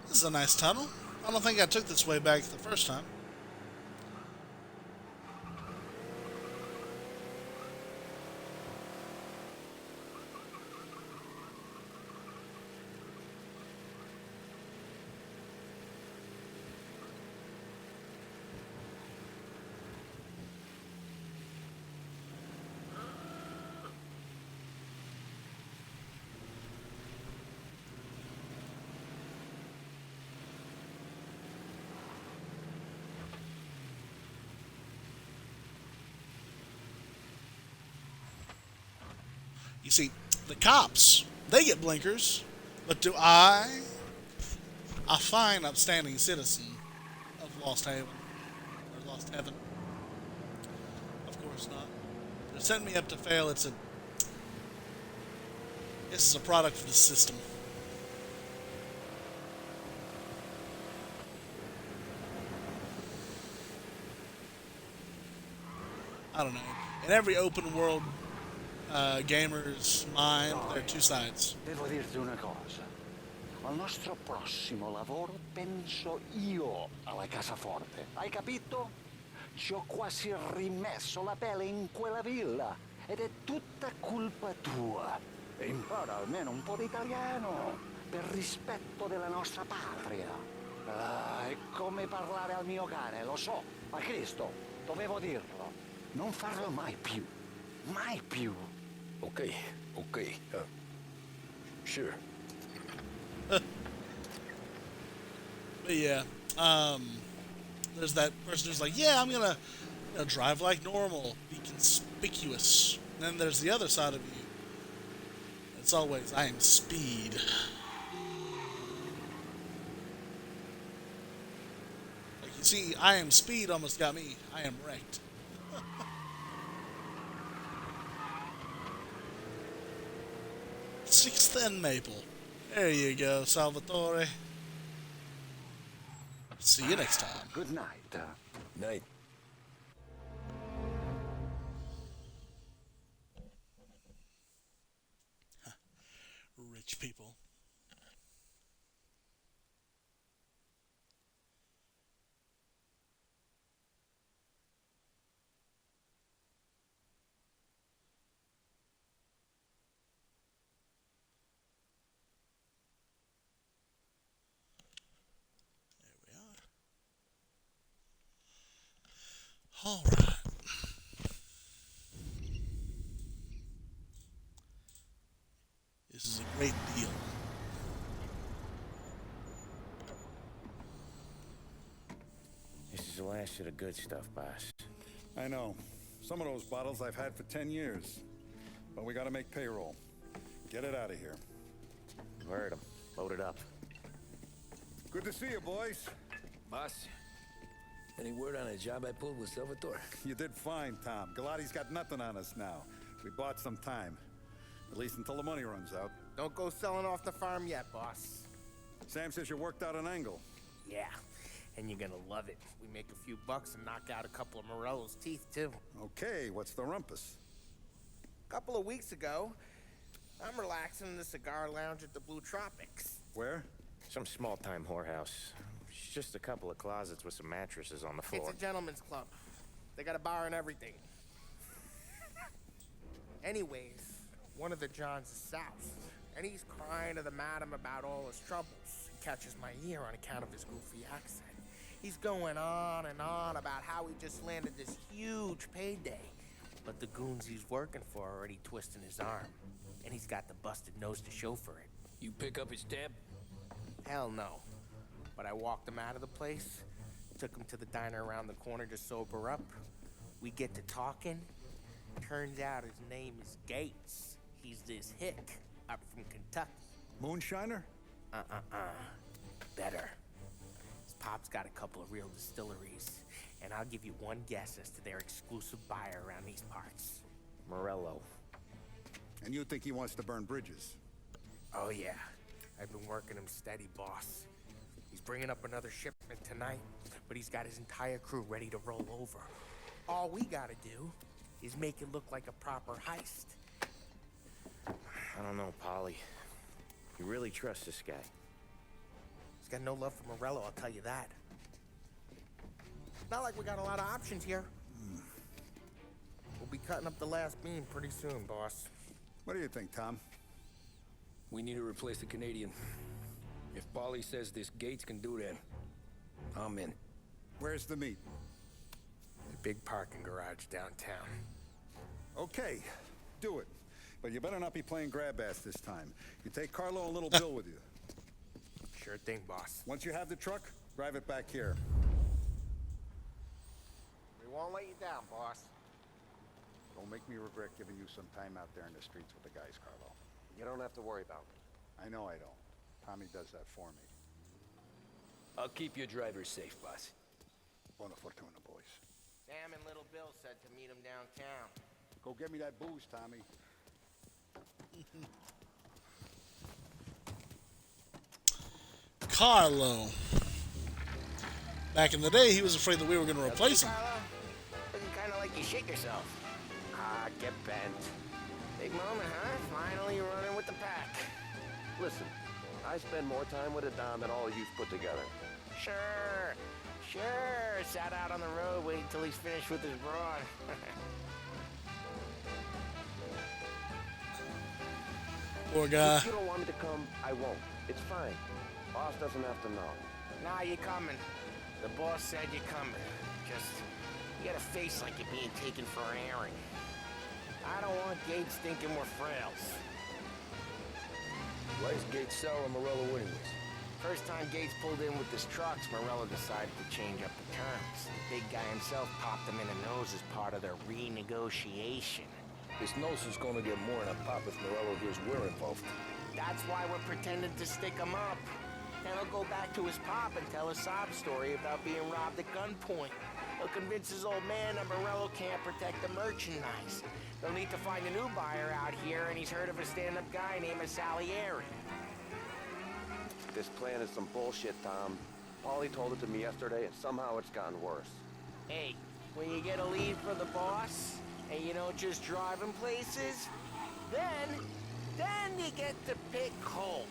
This is a nice tunnel. I don't think I took this way back the first time. You see, the cops, they get blinkers, but do I, a fine, upstanding citizen of Lost Haven, or Lost Heaven? Of course not. They're setting me up to fail. This is a product for the system. I don't know. In every open world gamer's mind, there are two sides. Devo dirti una cosa. Al nostro prossimo lavoro penso io alla cassaforte. Hai capito? Ci ho quasi rimesso la pelle in quella villa. Ed è tutta colpa tua. E impara almeno un po' di italiano. Per rispetto della nostra patria. È come parlare al mio cane, lo so. Ma Cristo, dovevo dirlo. Non farlo mai più. Mai più. Okay, sure. But yeah, there's that person who's like, yeah, I'm gonna drive like normal, be conspicuous. And then there's the other side of you. It's always, I am speed. Like, you see, I am speed almost got me. I am wrecked. Sixth and Maple. There you go, Salvatore. See you next time. Good night. Night. Rich people. All right. This is a great deal. This is the last of the good stuff, boss. I know. Some of those bottles I've had for 10 years. But we gotta make payroll. Get it out of here. Heard him. Load it up. Good to see you, boys. Boss, any word on a job I pulled with Salvatore? You did fine, Tom. Galati's got nothing on us now. We bought some time. At least until the money runs out. Don't go selling off the farm yet, boss. Sam says you worked out an angle. Yeah, and you're gonna love it. We make a few bucks and knock out a couple of Morello's teeth, too. Okay, what's the rumpus? A couple of weeks ago, I'm relaxing in the cigar lounge at the Blue Tropics. Where? Some small-time whorehouse. It's just a couple of closets with some mattresses on the floor. It's a gentleman's club. They got a bar and everything. Anyways, one of the Johns is south, and he's crying to the madam about all his troubles. He catches my ear on account of his goofy accent. He's going on and on about how he just landed this huge payday. But the goons he's working for are already twisting his arm, and he's got the busted nose to show for it. You pick up his tab? Hell no. But I walked him out of the place, took him to the diner around the corner to sober up. We get to talking. Turns out his name is Gates. He's this hick up from Kentucky. Moonshiner? Better. His pop's got a couple of real distilleries, and I'll give you one guess as to their exclusive buyer around these parts. Morello. And you think he wants to burn bridges? Oh yeah. I've been working him steady, boss. He's bringing up another shipment tonight, but he's got his entire crew ready to roll over. All we gotta do is make it look like a proper heist. I don't know, Polly. You really trust this guy? He's got no love for Morello, I'll tell you that. Not like we got a lot of options here. We'll be cutting up the last beam pretty soon, boss. What do you think, Tom? We need to replace the Canadian. If Polly says this Gates can do that, I'm in. Where's the meet? The big parking garage downtown. Okay, do it. But you better not be playing grab ass this time. You take Carlo and Little Bill with you. Sure thing, boss. Once you have the truck, drive it back here. We won't let you down, boss. Don't make me regret giving you some time out there in the streets with the guys, Carlo. You don't have to worry about me. I know I don't. Tommy does that for me. I'll keep your driver safe, boss. Buona fortuna, boys. Sam and Little Bill said to meet him downtown. Go get me that booze, Tommy. Carlo. Back in the day, he was afraid that we were going to replace him. Looking kind of like you shit yourself. Ah, get bent. Big moment, huh? Finally running with the pack. Listen, I spend more time with a Don than all of you've put together. Sure. Sat out on the road waiting till he's finished with his broad. Poor guy. If you don't want me to come, I won't. It's fine. Boss doesn't have to know. Nah, you're coming. The boss said you're coming. Just, you got a face like you're being taken for an airing. I don't want Gates thinking we're frails. Why is Gates sour on Morello anyways? First time Gates pulled in with his trucks, Morello decided to change up the terms. The big guy himself popped him in the nose as part of their renegotiation. His nose is gonna get more than a pop if Morello hears we're involved. That's why we're pretending to stick him up. Then he'll go back to his pop and tell a sob story about being robbed at gunpoint. He'll convince his old man that Morello can't protect the merchandise. They'll need to find a new buyer out here, and he's heard of a stand-up guy named Salieri. This plan is some bullshit, Tom. Paulie told it to me yesterday, and somehow it's gotten worse. Hey, when you get a lead for the boss, and you don't just drive him places, then you get to pick holes.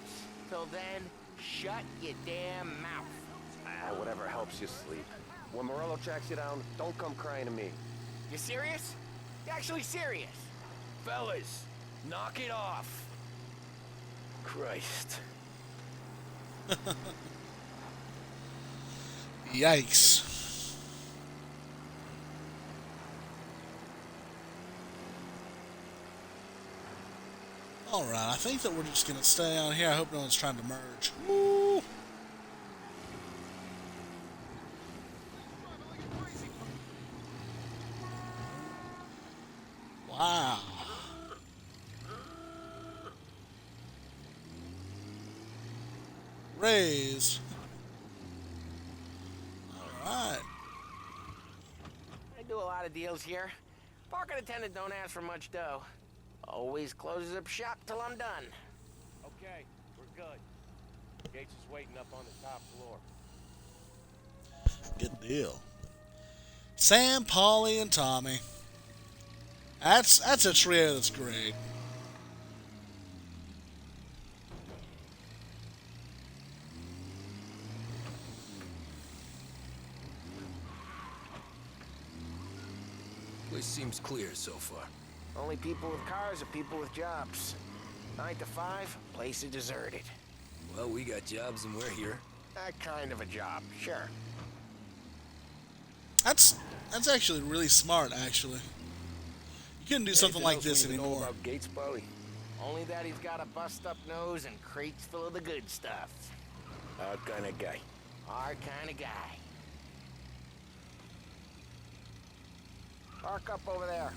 Till then, shut your damn mouth. Whatever helps you sleep. When Morello tracks you down, don't come crying to me. You serious? You actually serious? Fellas, knock it off. Christ. Yikes. Alright, I think that we're just gonna stay on here. I hope no one's trying to merge. Woo! Wow. Raise. Alright. I do a lot of deals here. Parking attendant don't ask for much dough. Always closes up shop till I'm done. Okay, we're good. Gates is waiting up on the top floor. Good deal. Sam, Polly, and Tommy. That's a trio that's great. Place seems clear so far. Only people with cars are people with jobs. 9 to 5, place is deserted. Well, we got jobs and we're here. That kind of a job, sure. That's actually really smart, actually. You couldn't do something like this anymore. About Gates, Polly? Only that he's got a bust-up nose and crates full of the good stuff. Our kind of guy. Our kind of guy. Park up over there.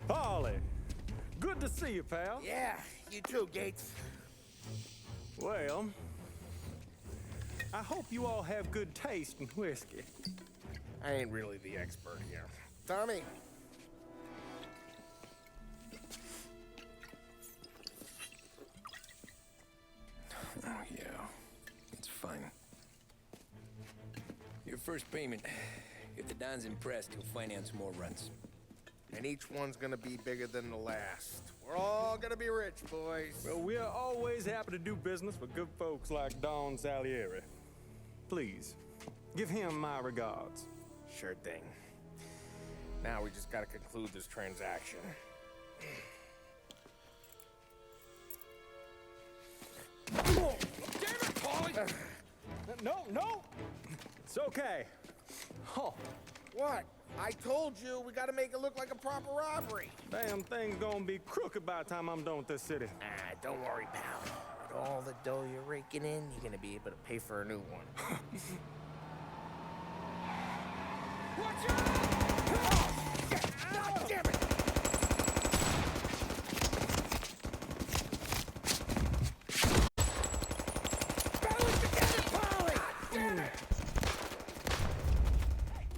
Polly, good to see you, pal. Yeah, you too, Gates. Well, I hope you all have good taste in whiskey. I ain't really the expert here. Tommy? Oh, yeah. It's fine. Your first payment. If the Don's impressed, he'll finance more runs. And each one's gonna be bigger than the last. We're all gonna be rich, boys. Well, we are always happy to do business with good folks like Don Salieri. Please, give him my regards. Sure thing. Now we just gotta conclude this transaction. Oh, damn it, Polly! No! It's okay. Oh. What? I told you we gotta make it look like a proper robbery. Damn thing's gonna be crooked by the time I'm done with this city. Don't worry, pal. With all the dough you're raking in, you're gonna be able to pay for a new one. Watch out! God damn it! Battle it together, Polly! God damn it!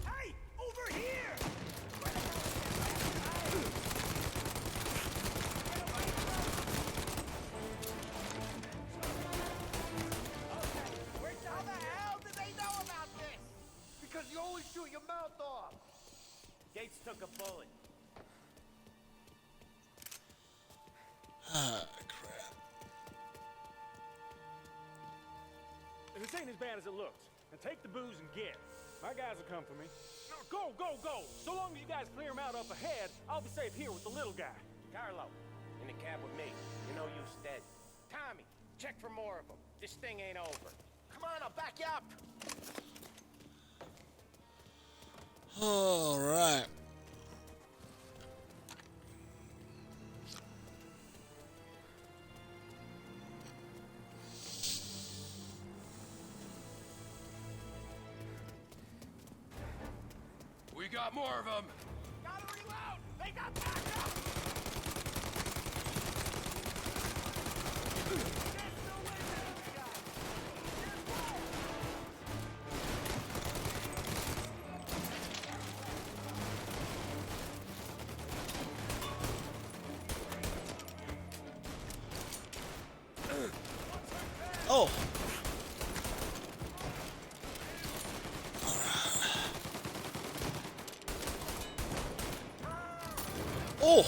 Hey, over here! How the hell did they know about this? Because you always shoot your mouth off. Gates took a bullet. Ah, crap. This ain't as bad as it looks. Now take the booze and get. My guys will come for me. No, go! So long as you guys clear him out up ahead, I'll be safe here with the little guy. Carlo, in the cab with me. You know you stead. Tommy, check for more of them. This thing ain't over. Come on, I'll back you up. All right. We got more of them. Gotta reload. They got backup. Oh. Oh.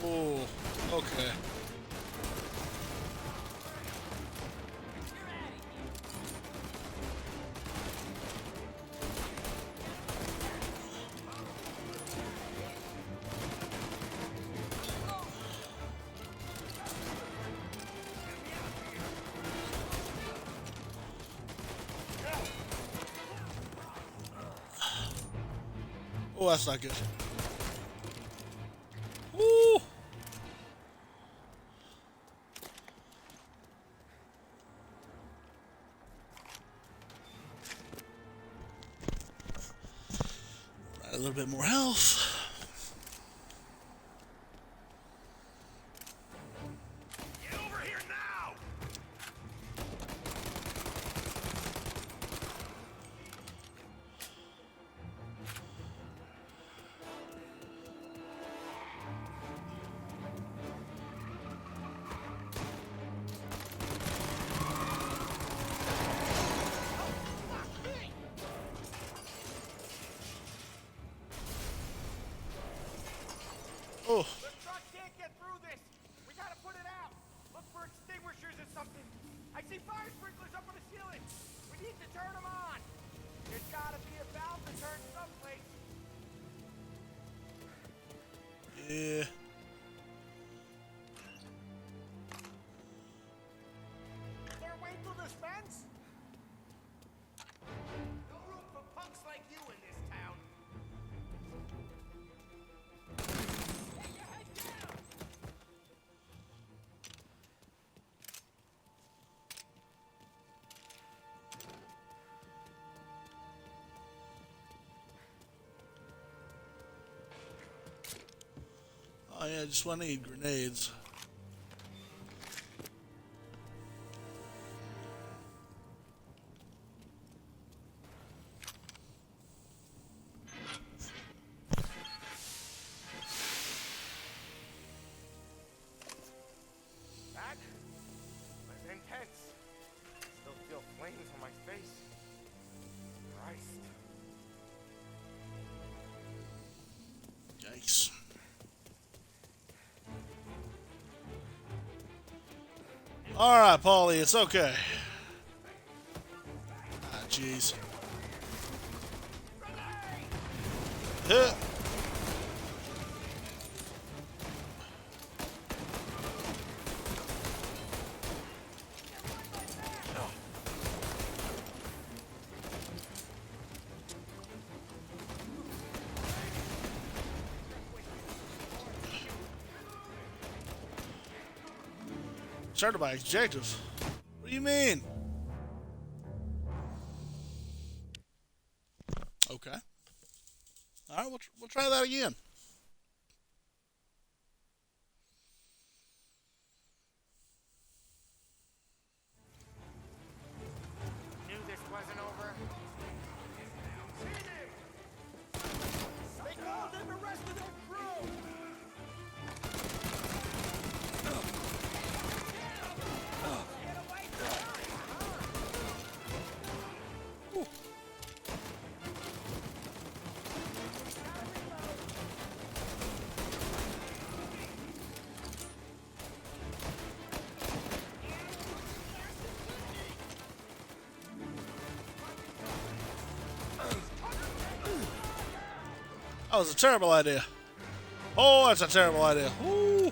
Oh, okay. Oh, that's not good. Woo! Right, a little bit more health. Oh. The truck can't get through this. We gotta put it out. Look for extinguishers or something. I see fire sprinklers up on the ceiling. We need to turn them on. There's gotta be a valve to turn someplace. Yeah. Is there a way through this fence? No room for punks like you in this town. Oh yeah, just want to need grenades. That was intense. Still feel flames on my face. Christ. Yikes. Alright, Paulie, it's okay. Ah, jeez. Huh. Started by objective. What do you mean? Okay. All right, we'll try that again. Knew this wasn't over. They called in the rest of their crew. That was a terrible idea. Oh, that's a terrible idea. Ooh.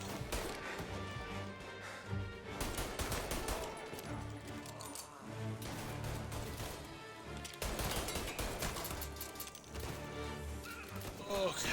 Okay.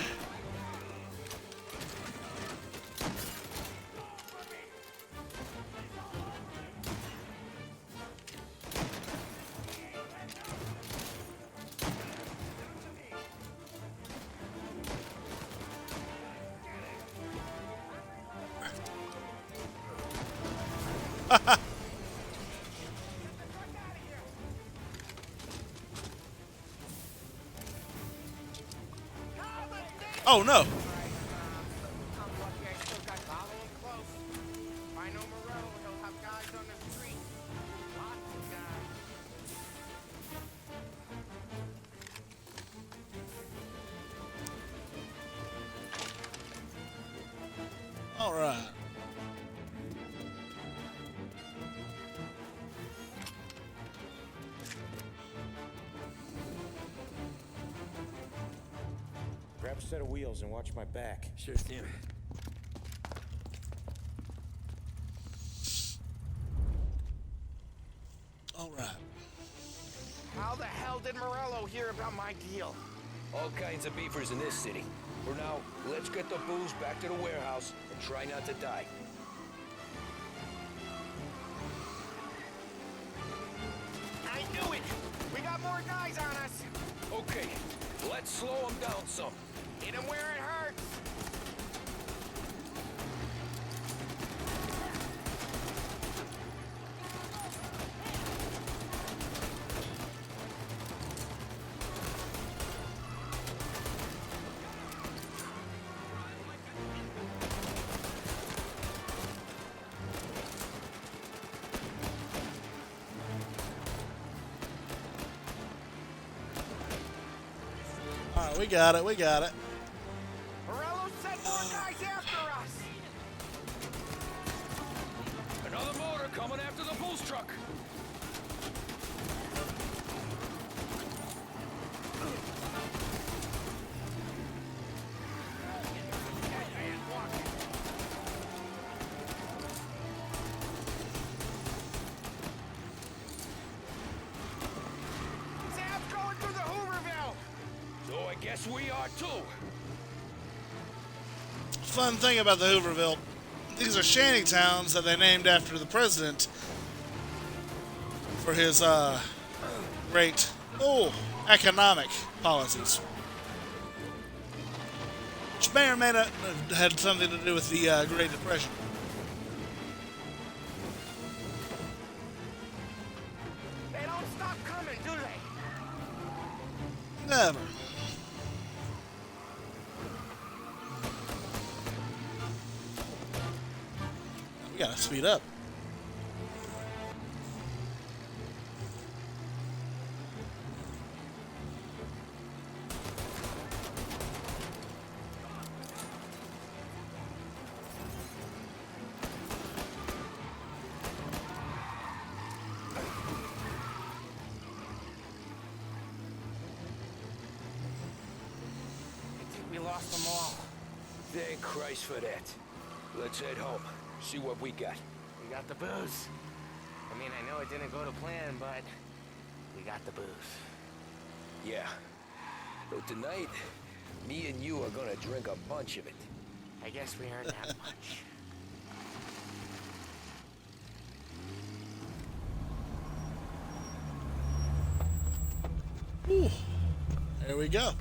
Oh no. All right. Grab a set of wheels and watch my back. Sure thing. All right. How the hell did Morello hear about my deal? All kinds of beefers in this city. For now, let's get the booze back to the warehouse and try not to die. I knew it! We got more guys on us! Okay, let's slow them down some. Hit them where it hurts! Alright, we got it, we got it. Morello sent more guys after us! Another motor coming after the booze truck. Sam's going through the Hooverville! So I guess we are too. Fun thing about the Hooverville, these are shanty towns that they named after the president for his great economic policies, which may or may not have had something to do with the Great Depression. They don't stop coming, do they? Never. We gotta speed up. I think we lost them all. Thank Christ for that. Let's head home. See what we got. We got the booze. I mean, I know it didn't go to plan, but we got the booze. Yeah. So tonight, me and you are gonna drink a bunch of it. I guess we aren't that much. Whew. There we go.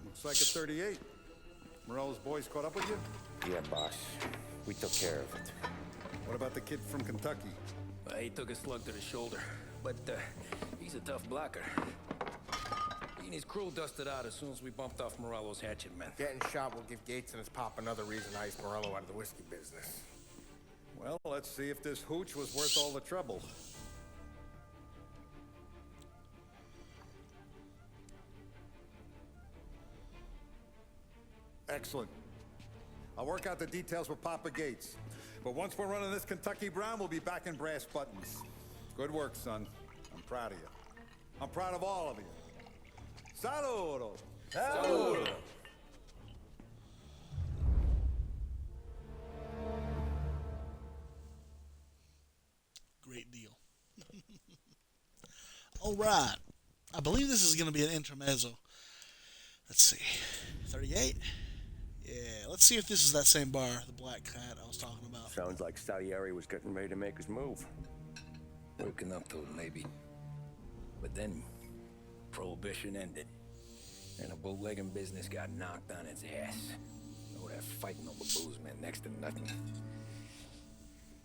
Looks like a 38. Morello's boys caught up with you? Yeah, boss. We took care of it. What about the kid from Kentucky? He took a slug to the shoulder, but he's a tough blocker. He and his crew dusted out as soon as we bumped off Morello's hatchet men. Getting shot will give Gates and his pop another reason to ice Morello out of the whiskey business. Well, let's see if this hooch was worth all the trouble. Excellent. I'll work out the details with Papa Gates. But once we're running this Kentucky Brown, we'll be back in brass buttons. Good work, son. I'm proud of you. I'm proud of all of you. Saludo! Saludo! Great deal. All right. I believe this is going to be an intermezzo. Let's see. 38? Yeah, let's see if this is that same bar, the Black Cat I was talking about. Sounds like Salieri was getting ready to make his move. Working up to it, maybe. But then, Prohibition ended. And the bootlegging business got knocked on its ass. Oh, that fighting over booze meant next to nothing.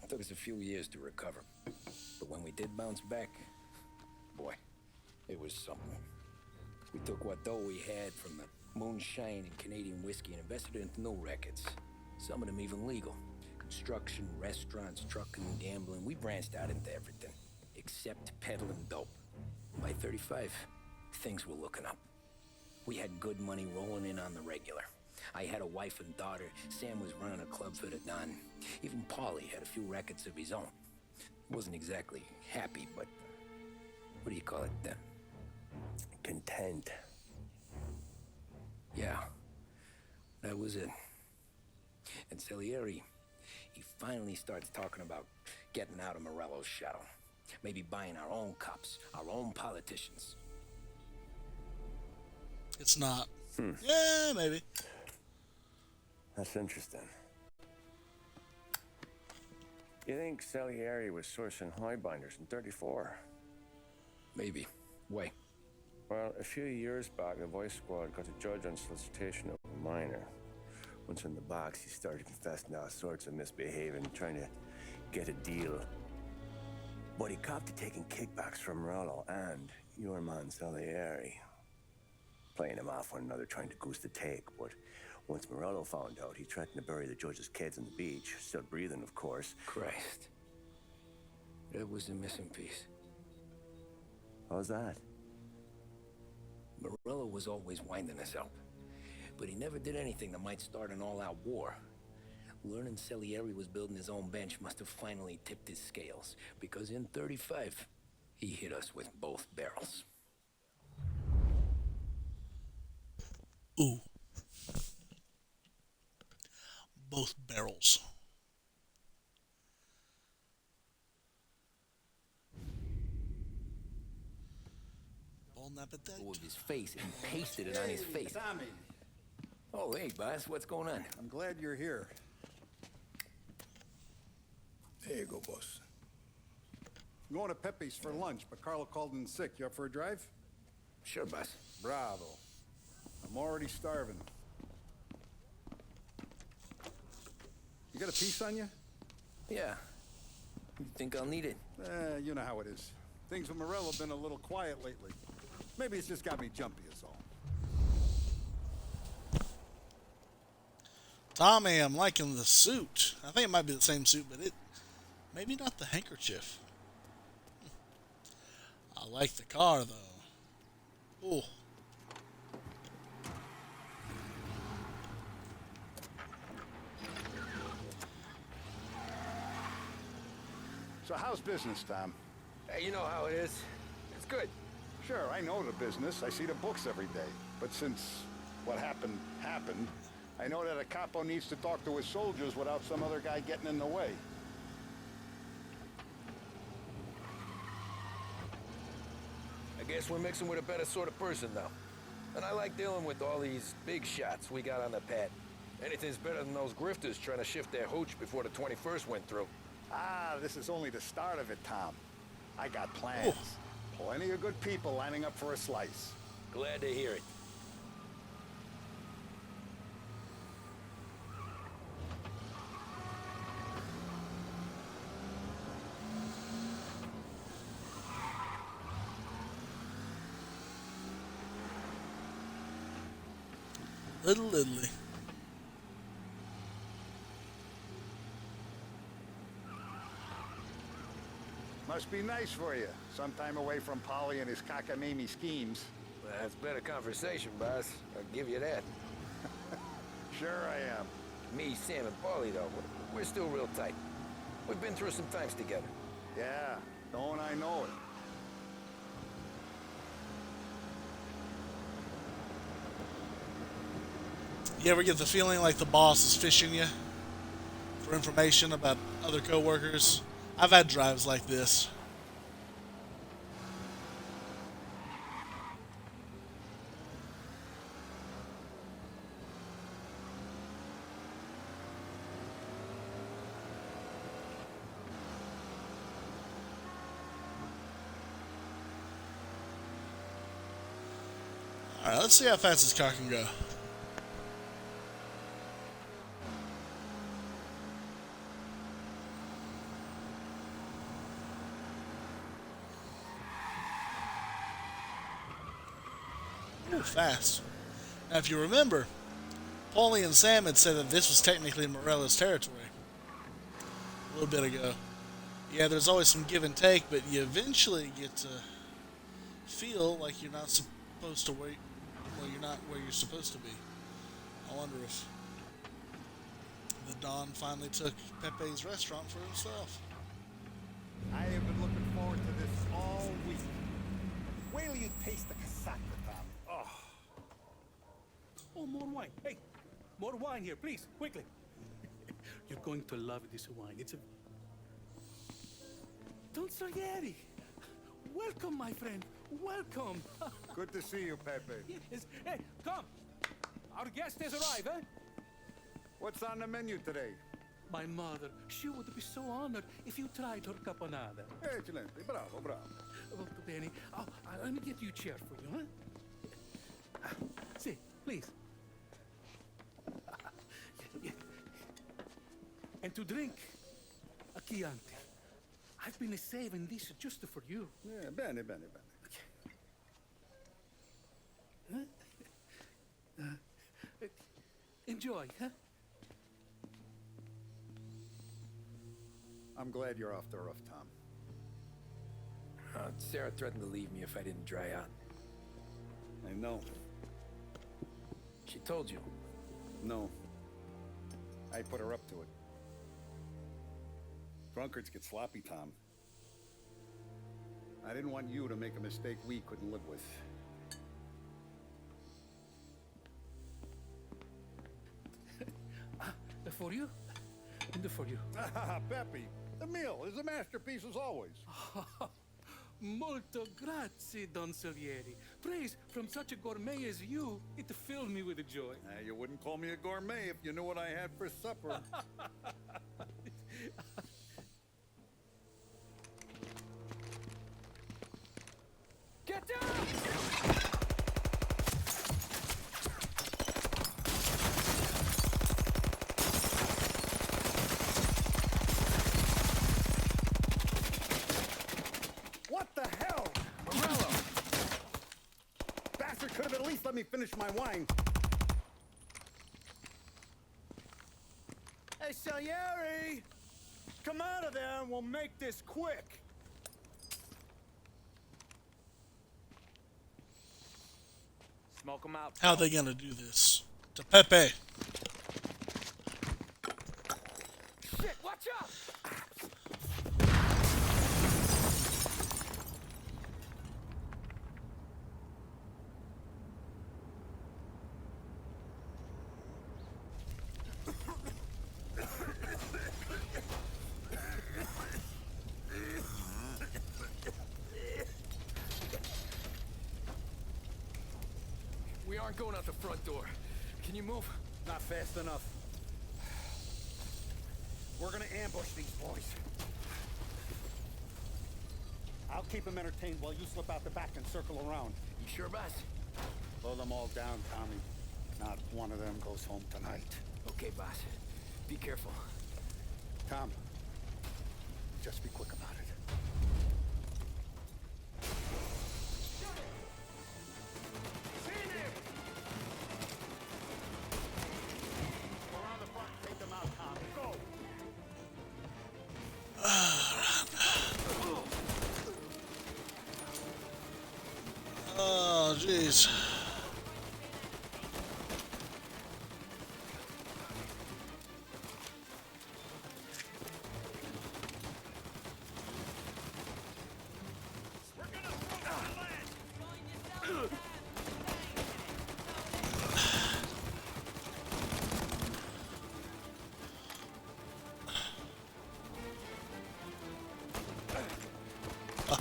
It took us a few years to recover. But when we did bounce back, boy, it was something. We took what dough we had from the moonshine and Canadian whiskey and invested it into new records. Some of them even legal. Construction, restaurants, trucking, gambling. We branched out into everything. Except peddling dope. By 35, things were looking up. We had good money rolling in on the regular. I had a wife and daughter. Sam was running a club for the Don. Even Paulie had a few records of his own. Wasn't exactly happy, but what do you call it then? Content. Yeah, that was it. And Salieri, he finally starts talking about getting out of Morello's shadow. Maybe buying our own cops, our own politicians. It's not. Yeah, maybe. That's interesting. You think Salieri was sourcing highbinders in 34? Maybe. Why? Well, a few years back, the Vice Squad got a judge on solicitation of a minor. Once in the box, he started confessing all sorts of misbehaving, trying to get a deal. But he copped to taking kickbacks from Rollo and your man Salieri. Playing him off one another, trying to goose the take, but once Morello found out, he threatened to bury the judge's kids on the beach. Still breathing, of course. Christ. That was the missing piece. How's that? Morello was always winding us up, but he never did anything that might start an all-out war. Learning Salieri was building his own bench must have finally tipped his scales, because in 35, he hit us with both barrels. Ooh. Both barrels. Bon appetit. With his face and pasted it on his face. Tommy. Oh, hey, boss, what's going on? I'm glad you're here. There you go, boss. I'm going to Pepe's for lunch, but Carlo called in sick. You up for a drive? Sure, boss. Bravo. I'm already starving. You got a piece on you? Yeah. You think I'll need it? You know how it is. Things with Morello have been a little quiet lately. Maybe it's just got me jumpy is all. Tommy, I'm liking the suit. I think it might be the same suit, but maybe not the handkerchief. I like the car, though. Ooh. So how's business, Tom? Hey, you know how it is. It's good. Sure, I know the business. I see the books every day. But since what happened, I know that a capo needs to talk to his soldiers without some other guy getting in the way. I guess we're mixing with a better sort of person now. And I like dealing with all these big shots we got on the pad. Anything's better than those grifters trying to shift their hooch before the 21st went through. Ah, this is only the start of it, Tom. I got plans. Plenty of good people lining up for a slice. Glad to hear it. Little Italy. Must be nice for you. Some time away from Polly and his cockamamie schemes. Well, that's better conversation, boss. I'll give you that. Sure I am. Me, Sam, and Paulie, though, we're still real tight. We've been through some times together. Yeah, don't I know it. You ever get the feeling like the boss is fishing you for information about other coworkers? I've had drives like this. All right, let's see how fast this car can go. Ooh, fast. Now, if you remember, Paulie and Sam had said that this was technically Morello's territory a little bit ago. Yeah, there's always some give and take, but you eventually get to feel like you're not supposed to wait. Well, you're not where you're supposed to be. I wonder if the Don finally took Pepe's restaurant for himself. I have been looking forward to this all week. Wait till you taste the casaca, Tom. Oh, more wine. Hey, more wine here, please, quickly. You're going to love this wine. It's a... Don Salieri. Welcome, my friend. welcome. Good to see you, Pepe. Yes. Hey, come. Our guest has arrived, eh? What's on the menu today? My mother, she would be so honored if you tried her caponata. Excelente, bravo, bravo. Molto bene. Oh, let me get you a chair for you, huh? See, please. And to drink, a Chianti. I've been saving this just for you. Yeah, bene, bene, bene. Enjoy, huh? I'm glad you're off the roof, Tom. Sarah threatened to leave me if I didn't dry out. I know. She told you? No. I put her up to it. Drunkards get sloppy, Tom. I didn't want you to make a mistake we couldn't live with. For you? And for you. Pepe, the meal is a masterpiece as always. Molto grazie, Don Salieri. Praise from such a gourmet as you, it filled me with joy. You wouldn't call me a gourmet if you knew what I had for supper. Get down! What the hell? Morello! Bastard could have at least let me finish my wine. Hey, Salieri! Come out of there and we'll make this quick. Smoke them out. How are they gonna do this? To Pepe. Shit, watch out! We aren't going out the front door. Can you move? Not fast enough. We're gonna ambush these boys. I'll keep them entertained while you slip out the back and circle around. You sure, boss? Blow them all down, Tommy. Not one of them goes home tonight. Okay, boss. Be careful. Tom, just be quick about it. Oh, jeez.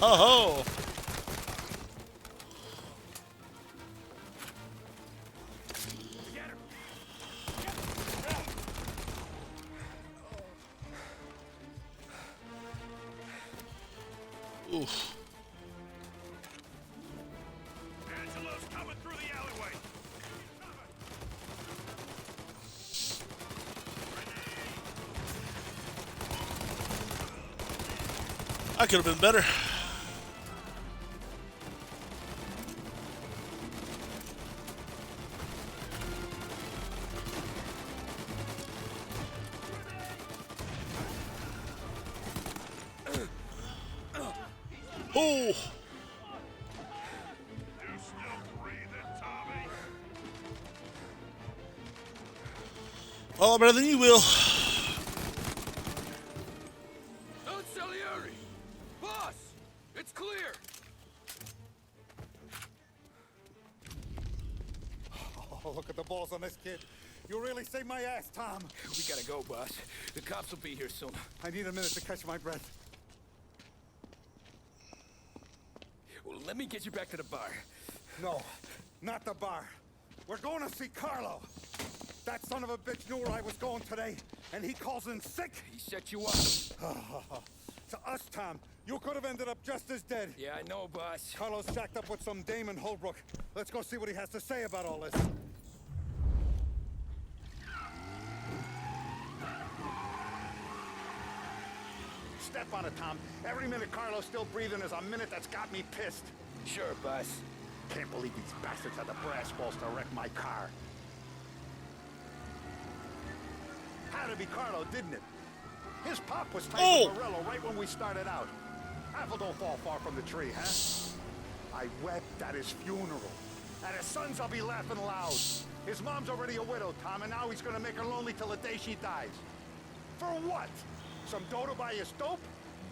Oh! Oof. Angelo's coming through the alleyway. I could have been better. Oh! Well, better than you will. Don Salieri! Boss! It's clear! Oh, look at the balls on this kid. You really saved my ass, Tom. We gotta go, boss. The cops will be here soon. I need a minute to catch my breath. Well, let me get you back to the bar. No, not the bar. We're going to see Carlo. That son of a bitch knew where I was going today, and he calls in sick. He set you up. To us, Tom, you could have ended up just as dead. Yeah, I know, boss. Carlo's jacked up with some dame in Holbrook. Let's go see what he has to say about all this. Step on it, Tom. Every minute Carlo's still breathing is a minute that's got me pissed. Sure, boss. Can't believe these bastards had the brass balls to wreck my car. Had to be Carlo, didn't it? His pop was tight with Morello right when we started out. Apple don't fall far from the tree, huh? I wept at his funeral. At his son's, I'll be laughing loud. His mom's already a widow, Tom, and now he's gonna make her lonely till the day she dies. For what? Some dough to buy his dope?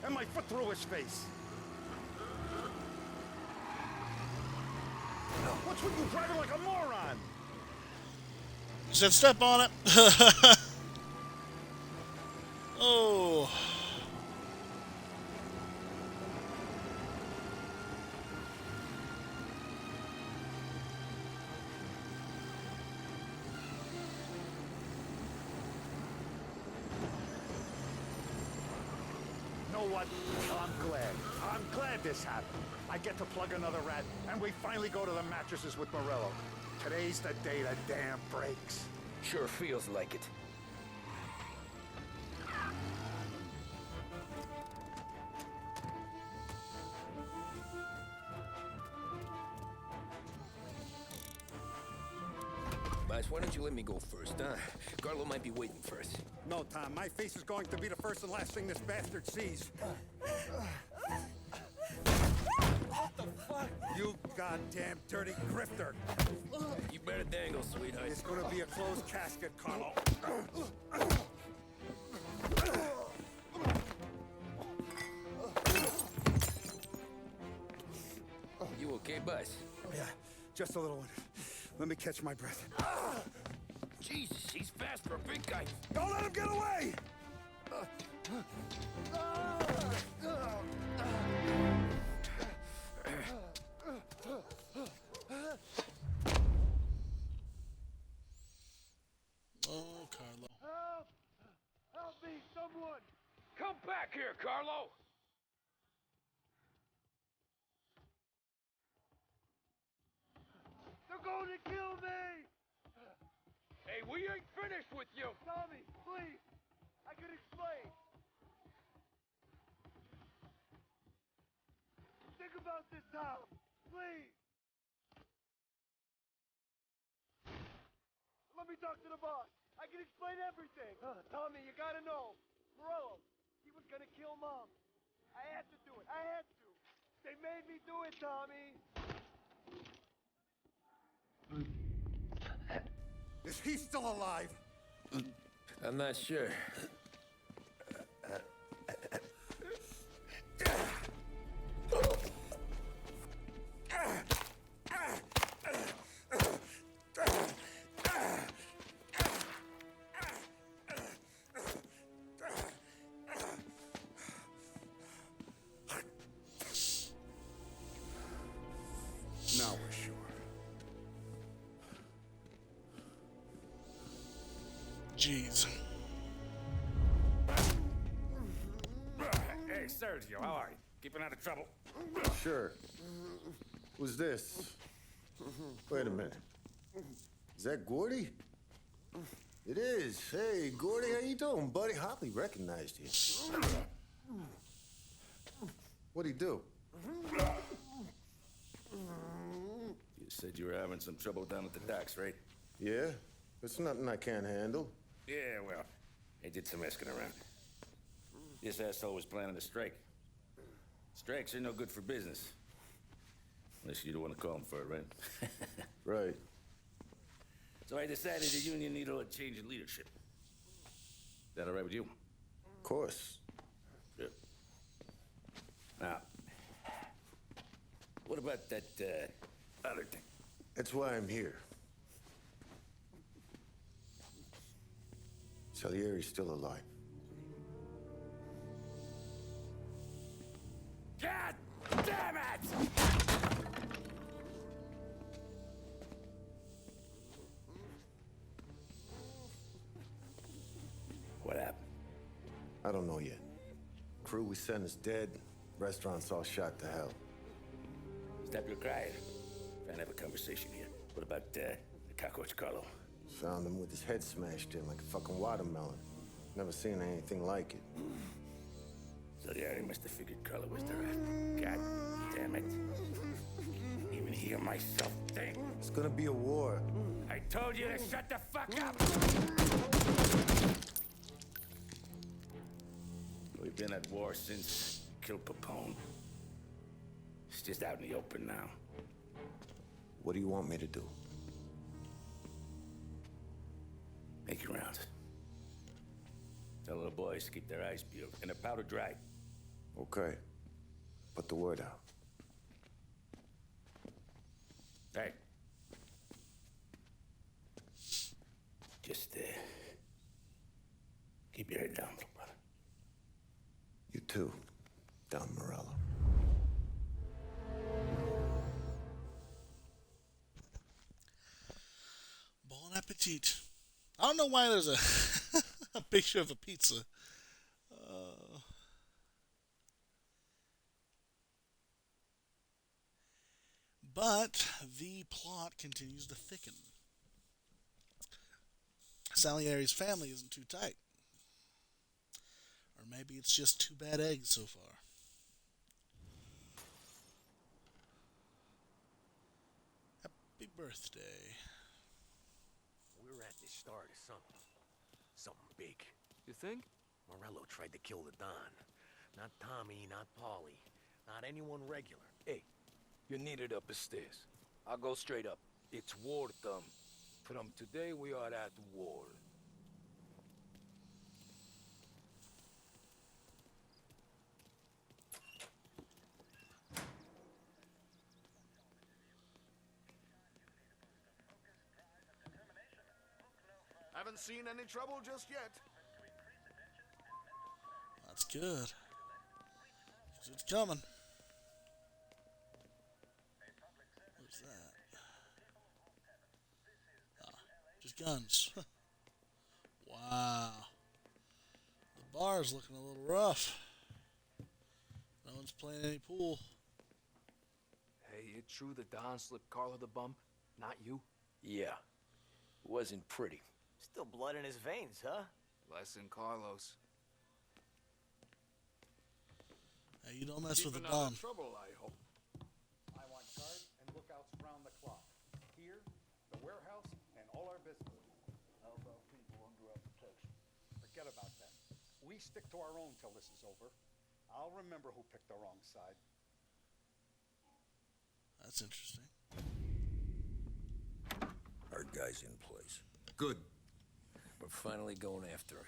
And my foot through his face. What's with you driving like a moron? He said step on it. Oh. Know what? I'm glad this happened. I get to plug another rat, and we finally go to the mattresses with Morello. Today's the day the dam breaks. Sure feels like it. Boss, why don't you let me go first, huh? Carlo might be waiting for us. No, Tom, my face is going to be the first and last thing this bastard sees. What the fuck? You goddamn dirty grifter. You better dangle, sweetheart. It's gonna be a closed casket, Carlo. You okay, boss? Yeah, just a little one. Let me catch my breath. Jesus, he's fast for a big guy. Don't let him get away! Oh, Carlo. Help! Help me, someone! Come back here, Carlo! They're going to kill me! Hey, we ain't finished with you! Tommy, please! I can explain! Think about this, Tom! Please! Let me talk to the boss! I can explain everything! Tommy, you gotta know! Morello, he was gonna kill Mom! I had to do it! I had to! They made me do it, Tommy! Is he still alive? I'm not sure. Now we're sure. Jeez. Hey, Sergio, how are you? Keeping out of trouble? Sure. Who's this? Wait a minute. Is that Gordy? It is. Hey, Gordy, how you doing, buddy? Hardly recognized you. What'd he do? You said you were having some trouble down at the docks, right? Yeah? It's nothing I can't handle. Yeah, well, I did some asking around. This asshole was planning a strike. Strikes are no good for business. Unless you don't want to call him for it, right? Right. So I decided the union needed a change in leadership. Is that all right with you? Of course. Good. Now, what about that, other thing? That's why I'm here. Salieri's still alive. God damn it! I don't know yet. Crew we sent is dead. Restaurant's all shot to hell. Stop your crying. Trying to have a conversation here. What about the cockroach Carlo? Found him with his head smashed in like a fucking watermelon. Never seen anything like it. Salieri must have figured Carlo was the rat. God damn it. Even hear myself think. It's gonna be a war. I told you to shut the fuck up! We've been at war since killed Papone. It's just out in the open now. What do you want me to do? Make your rounds. Tell little boys to keep their eyes peeled and their powder dry. Okay. Put the word out. Hey. Just, keep your head down, little brother. You too, Don Morello. Bon appetit. I don't know why there's a picture of a pizza. But the plot continues to thicken. Salieri's family isn't too tight. Or maybe it's just too bad eggs so far. Happy birthday. We're at the start of something. Something big. You think? Morello tried to kill the Don. Not Tommy, not Paulie, not anyone regular. Hey, you're needed up the stairs. I'll go straight up. It's war, Thumb. From today, we are at war. Haven't seen any trouble just yet. That's good. 'Cause it's coming. What's that? Ah, just guns. Wow. The bar's looking a little rough. No one's playing any pool. Hey, it true the Don slipped Carlo the bump? Not you? Yeah. Wasn't pretty. Still blood in his veins, huh? Less than Carlos. Hey, you don't mess with the Keeping out Don. of trouble, I hope. I want guards and lookouts round the clock. Here, the warehouse, and all our business. How about people under our protection? Forget about that. We stick to our own till this is over. I'll remember who picked the wrong side. That's interesting. Our guy's in place. Good. We're finally going after him.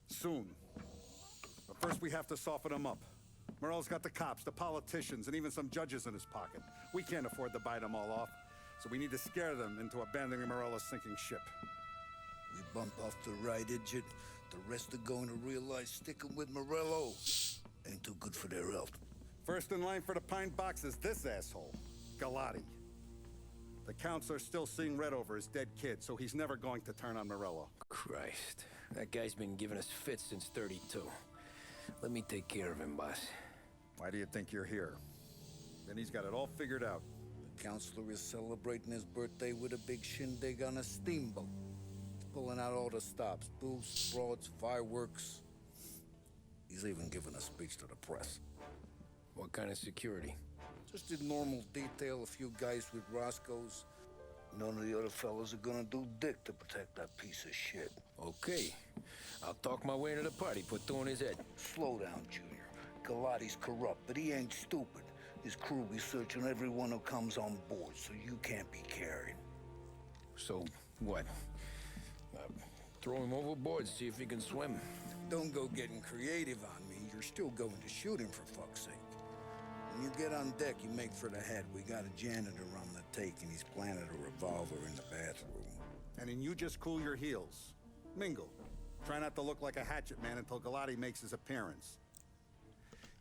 Soon. But first we have to soften him up. Morello's got the cops, the politicians, and even some judges in his pocket. We can't afford to bite them all off, so we need to scare them into abandoning Morello's sinking ship. We bump off the right idiot, the rest are going to realize sticking with Morello ain't too good for their health. First in line for the pine box is this asshole, Galati. The counselor's still seeing red over his dead kid, so he's never going to turn on Morello. Christ. That guy's been giving us fits since 32. Let me take care of him, boss. Why do you think you're here? Then he's got it all figured out. The counselor is celebrating his birthday with a big shindig on a steamboat. He's pulling out all the stops, booze, frauds, fireworks. He's even giving a speech to the press. What kind of security? Just in normal detail, a few guys with Roscoe's. None of the other fellas are gonna do dick to protect that piece of shit. Okay. I'll talk my way into the party, put two in his head. Slow down, Junior. Galati's corrupt, but he ain't stupid. His crew be searching everyone who comes on board, so you can't be carried. So, what? Throw him overboard, see if he can swim. Don't go getting creative on me. You're still going to shoot him, for fuck's sake. When you get on deck, you make for the head. We got a janitor on the take, and he's planted a revolver in the bathroom. And then you just cool your heels. Mingle. Try not to look like a hatchet man until Galati makes his appearance.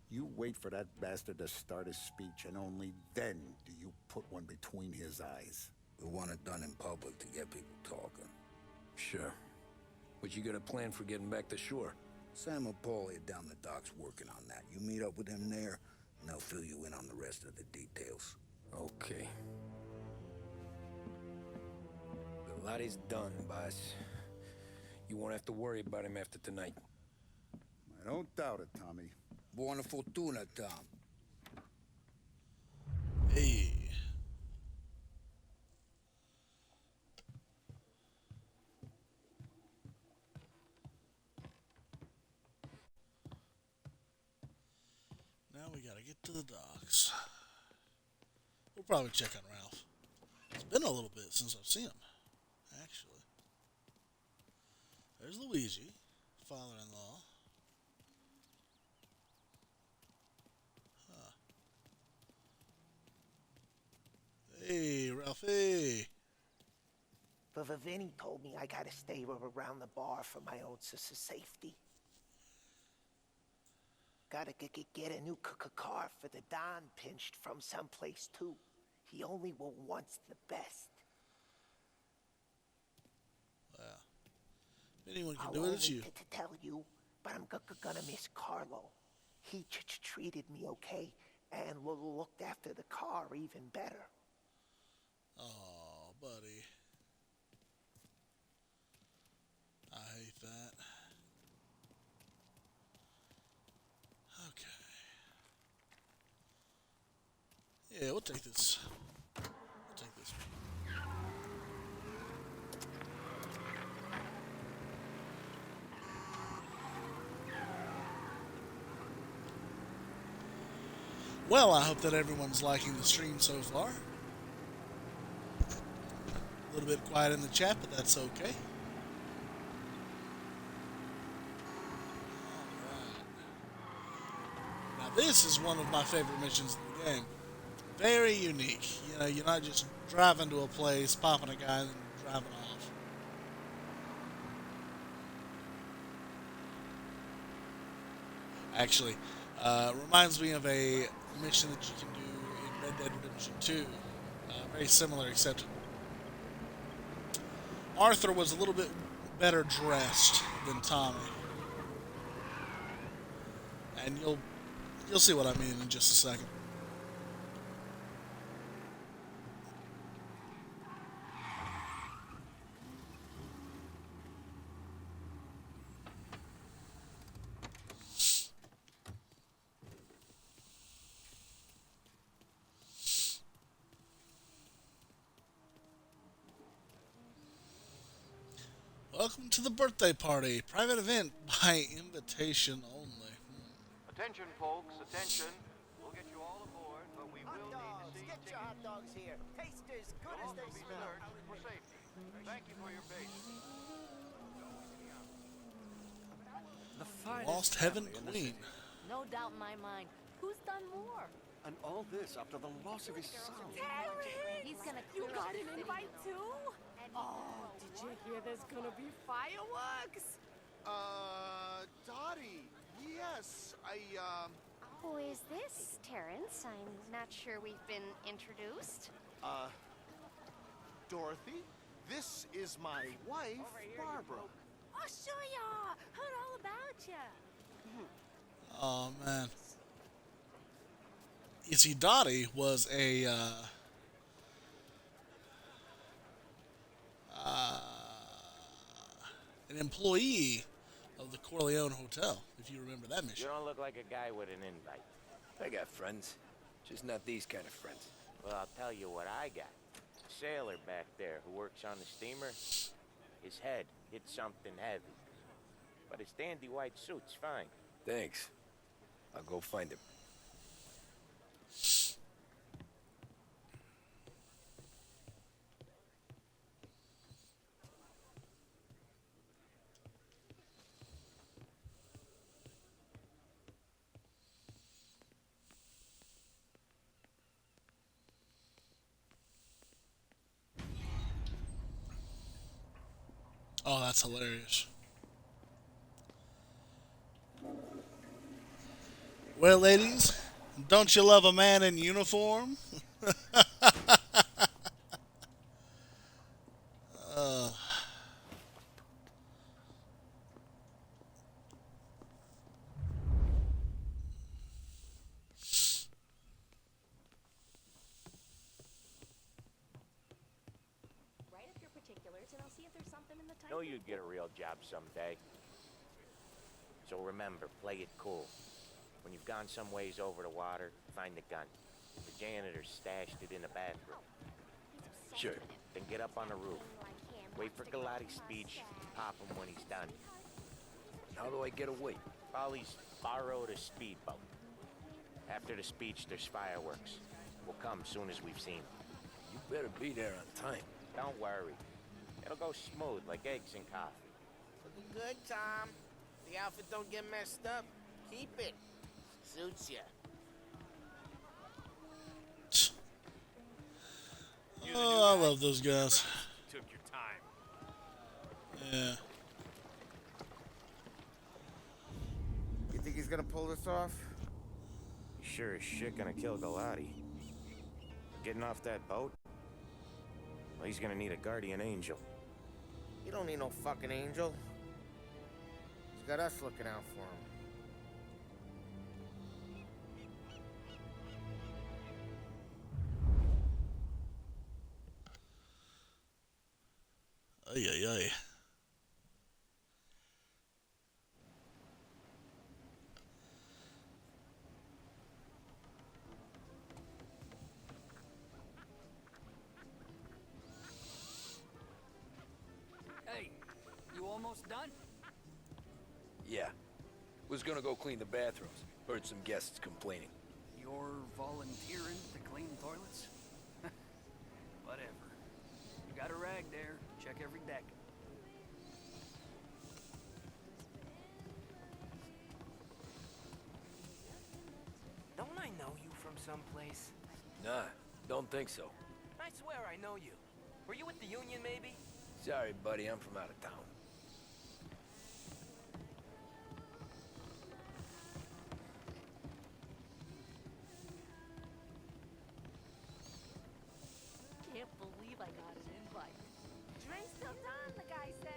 You wait for that bastard to start his speech, and only then do you put one between his eyes. We want it done in public to get people talking. Sure. But you got a plan for getting back to shore? Sam and Paulie are down the docks working on that. You meet up with them there, and they'll fill you in on the rest of the details. Okay. Biglotti's done, boss. You won't have to worry about him after tonight. I don't doubt it, Tommy. Buona fortuna, Tom. Hey. Now we gotta get to the docks. We'll probably check on Ralph. It's been a little bit since I've seen him, actually. There's Luigi, father-in-law. Huh. Hey, Ralphie. But Vinny told me I gotta stay around the bar for my own safety. Gotta get a new car for the Don pinched from someplace too. He only wants the best. Wow. If anyone can do it, it's you. To tell you, but I'm gonna miss Carlo. He treated me okay and looked after the car even better. Oh, buddy. I hate that. Okay. Yeah, we'll take this. We'll take this one. Well, I hope that everyone's liking the stream so far. A little bit quiet in the chat, but that's okay. Now, this is one of my favorite missions in the game. Very unique. You know, you're not just driving to a place, popping a guy, and then driving off. Actually, reminds me of a mission that you can do in Red Dead Redemption 2. Very similar, except Arthur was a little bit better dressed than Tommy. And you'll see what I mean in just a second. Welcome to the birthday party. Private event by invitation only. Attention, folks, attention. We'll get you all aboard, but we will need to see Get your hot dogs here. Taste as good as they smell. for safety. Thank you for your patience. Lost Heaven Queen. No doubt in my mind. Who's done more? And all this after the loss of his son. He's gonna You clear got up the an city, invite you know. too? Oh, did you hear there's gonna be fireworks? Dottie, yes, Who is this, Terrence? I'm not sure we've been introduced. Dorothy, this is my wife, Barbara. Oh, sure ya! Heard all about ya. Oh, man. You see, Dottie was an employee of the Corleone Hotel, if you remember that mission. You don't look like a guy with an invite. I got friends. Just not these kind of friends. Well, I'll tell you what I got. A sailor back there who works on the steamer. His head hit something heavy. But his dandy white suit's fine. Thanks. I'll go find him. Oh, that's hilarious. Well, ladies, don't you love a man in uniform? Know you'd get a real job someday. So remember, play it cool. When you've gone some ways over the water, find the gun. The janitor stashed it in the bathroom. Sure. Then get up on the roof. Wait for Galati's speech, pop him when he's done. How do I get away? Polly's borrowed a speedboat. After the speech, there's fireworks. We'll come soon as we've seen. You better be there on time. Don't worry. It'll go smooth like eggs and coffee. Looking good, Tom. The outfit don't get messed up. Keep it. Suits ya. Oh, I love those guys. Took your time. Yeah. You think he's gonna pull this off? You sure as shit gonna kill Galati. Getting off that boat? Well, he's gonna need a guardian angel. He don't need no fucking angel. He's got us looking out for him. Ay, ay, ay. Hey, you almost done? Yeah. Was gonna go clean the bathrooms. Heard some guests complaining. You're volunteering to clean toilets? Whatever. You got a rag there. Check every deck. Don't I know you from someplace? Nah, don't think so. I swear I know you. Were you with the Union, maybe? Sorry, buddy, I'm from out of town. Can't believe I got an invite. Drink's still done, the guy said.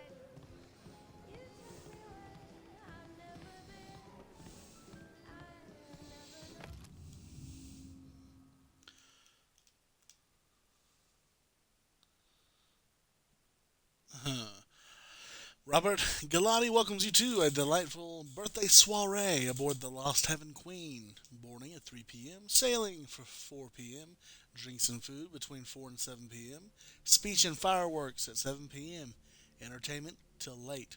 Robert Galati welcomes you to a delightful birthday soiree aboard the Lost Heaven Queen. Boarding at 3 p.m., sailing for 4 p.m., drinks and food between 4 and 7 p.m., speech and fireworks at 7 p.m., entertainment till late.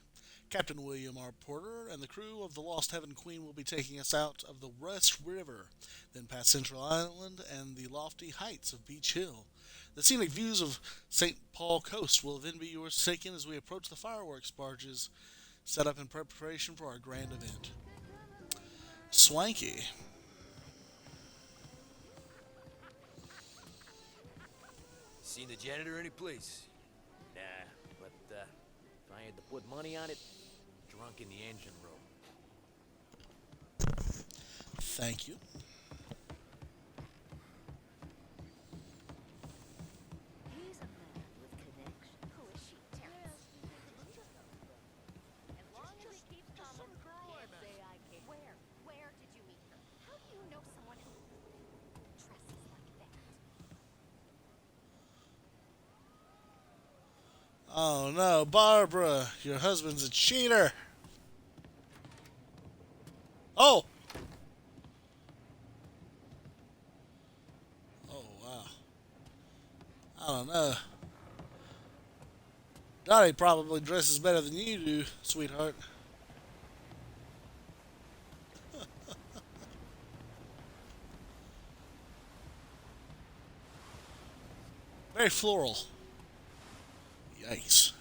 Captain William R. Porter and the crew of the Lost Heaven Queen will be taking us out of the West River, then past Central Island and the lofty heights of Beach Hill. The scenic views of St. Paul Coast will then be yours taken as we approach the fireworks barges set up in preparation for our grand event. Swanky. Seen the janitor any place? Nah, but if I had to put money on it, drunk in the engine room. Thank you. He's a man with connection. Who is she, Terrence? As long as he keeps coming, can't say I can't. Where did you meet her? How do you know someone who dresses like that? Oh no, Barbara, your husband's a cheater. Oh! Oh, wow. I don't know. Dottie probably dresses better than you do, sweetheart. Very floral. Yikes.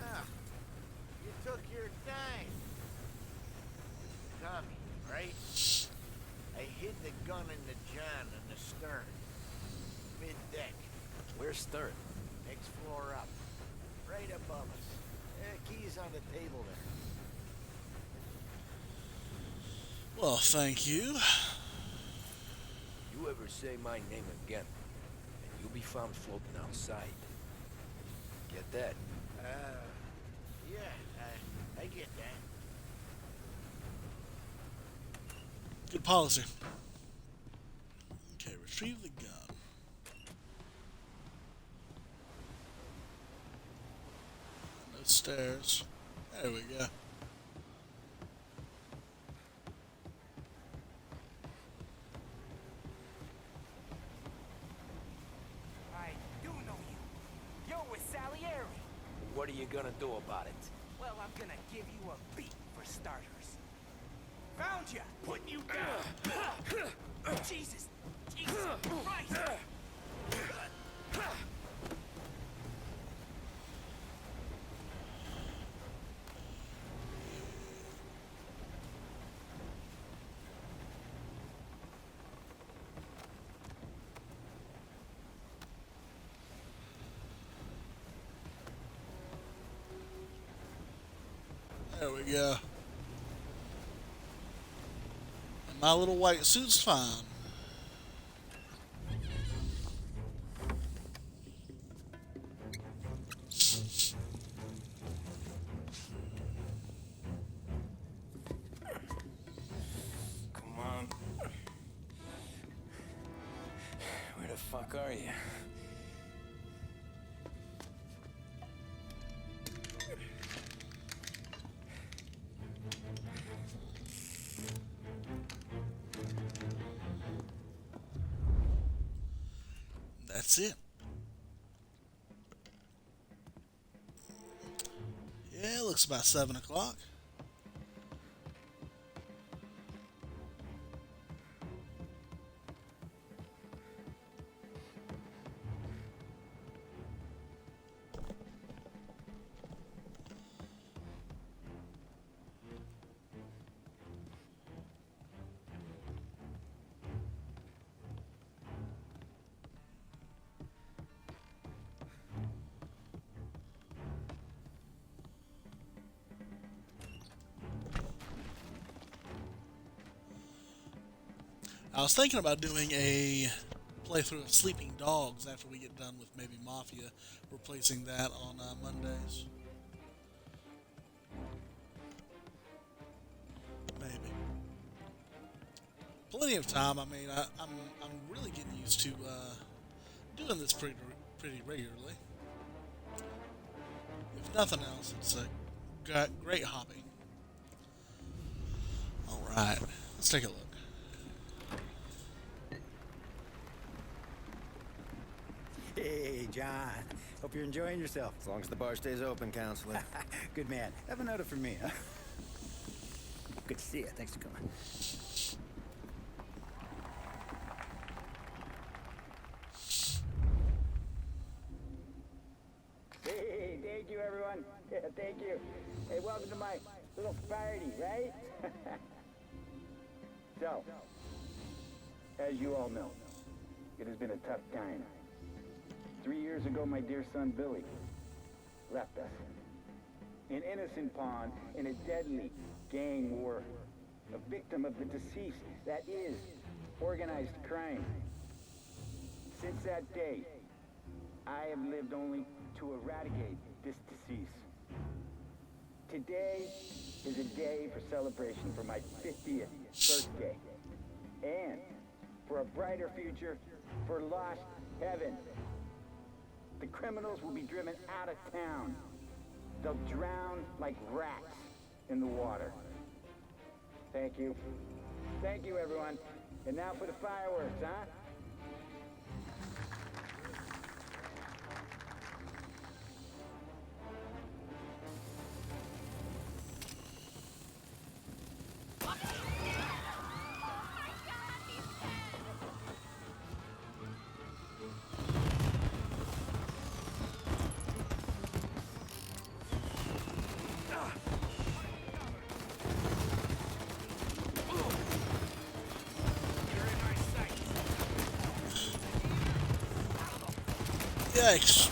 Ah, you took your time. Tommy, right? I hid the gun in the john in the stern. Mid-deck. Where's stern? Next floor up. Right above us. Keys on the table there. Well, thank you. You ever say my name again, and you'll be found floating outside. Get that? Yeah, I get that. Good policy. Okay, Retrieve the gun. No stairs. There we go. I do know you. You're with Salieri. What are you gonna do about it? Well, I'm gonna give you a beat for starters. Found ya! Putting you down! Jesus! Jesus Christ! There we go. And my little white suit's fine. Come on. Where the fuck are you? That's it. Yeah, looks about 7 o'clock. I was thinking about doing a playthrough of Sleeping Dogs after we get done with maybe Mafia, replacing that on Mondays. Maybe. Plenty of time. I mean, I'm really getting used to doing this pretty regularly. If nothing else, it's a great hobby. All right, let's take a look. Hey, John. Hope you're enjoying yourself. As long as the bar stays open, counselor. Good man. Have another for me, huh? Good to see you. Thanks for coming. Hey, thank you, everyone. Yeah, thank you. Hey, welcome to my little party, right? So, as you all know, it has been a tough time. 3 years ago, my dear son Billy left us. An innocent pawn in a deadly gang war. A victim of the deceased that is organized crime. Since that day, I have lived only to eradicate this disease. Today is a day for celebration for my 50th birthday. And for a brighter future for lost heaven. The criminals will be driven out of town. They'll drown like rats in the water. Thank you. Thank you, everyone. And now for the fireworks, huh? Yikes.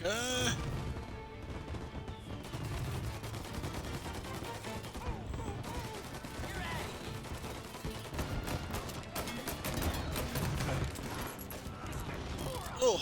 Okay. Oh.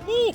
Woo!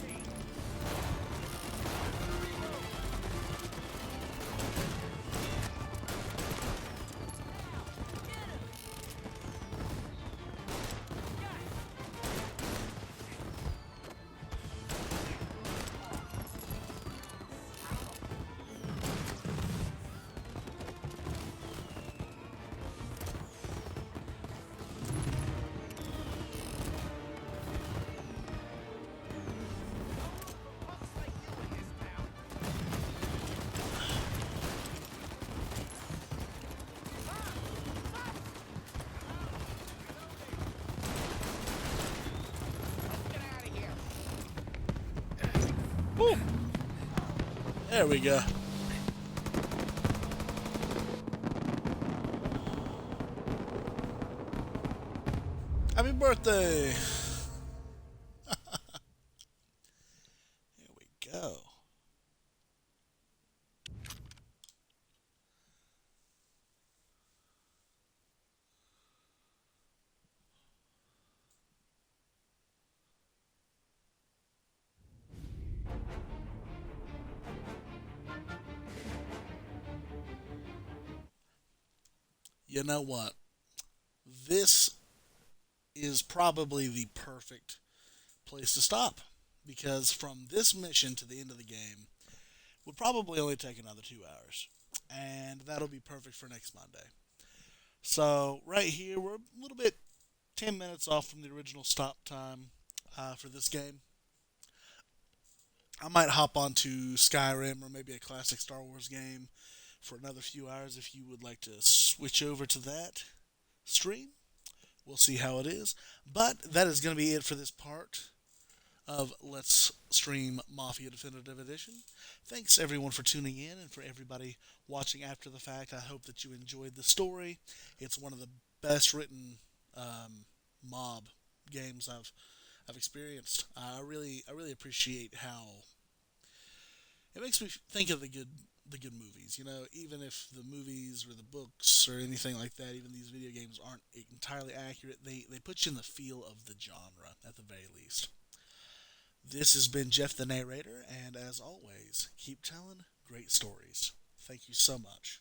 Woo! There we go. Happy birthday! Here we go. You know what? This is probably the perfect place to stop because from this mission to the end of the game would probably only take another 2 hours, and that'll be perfect for next Monday. So right here we're a little bit 10 minutes off from the original stop time for this game. I might hop onto Skyrim or maybe a classic Star Wars game for another few hours if you would like to switch over to that stream. We'll see how it is. But that is going to be it for this part of Let's Stream Mafia Definitive Edition. Thanks everyone for tuning in and for everybody watching after the fact. I hope that you enjoyed the story. It's one of the best written mob games I've experienced. I really appreciate how it makes me think of the good movies. You know, even if the movies or the books or anything like that, even these video games aren't entirely accurate, they put you in the feel of the genre at the very least. This has been Jeff the Narrator, and as always, keep telling great stories. Thank you so much.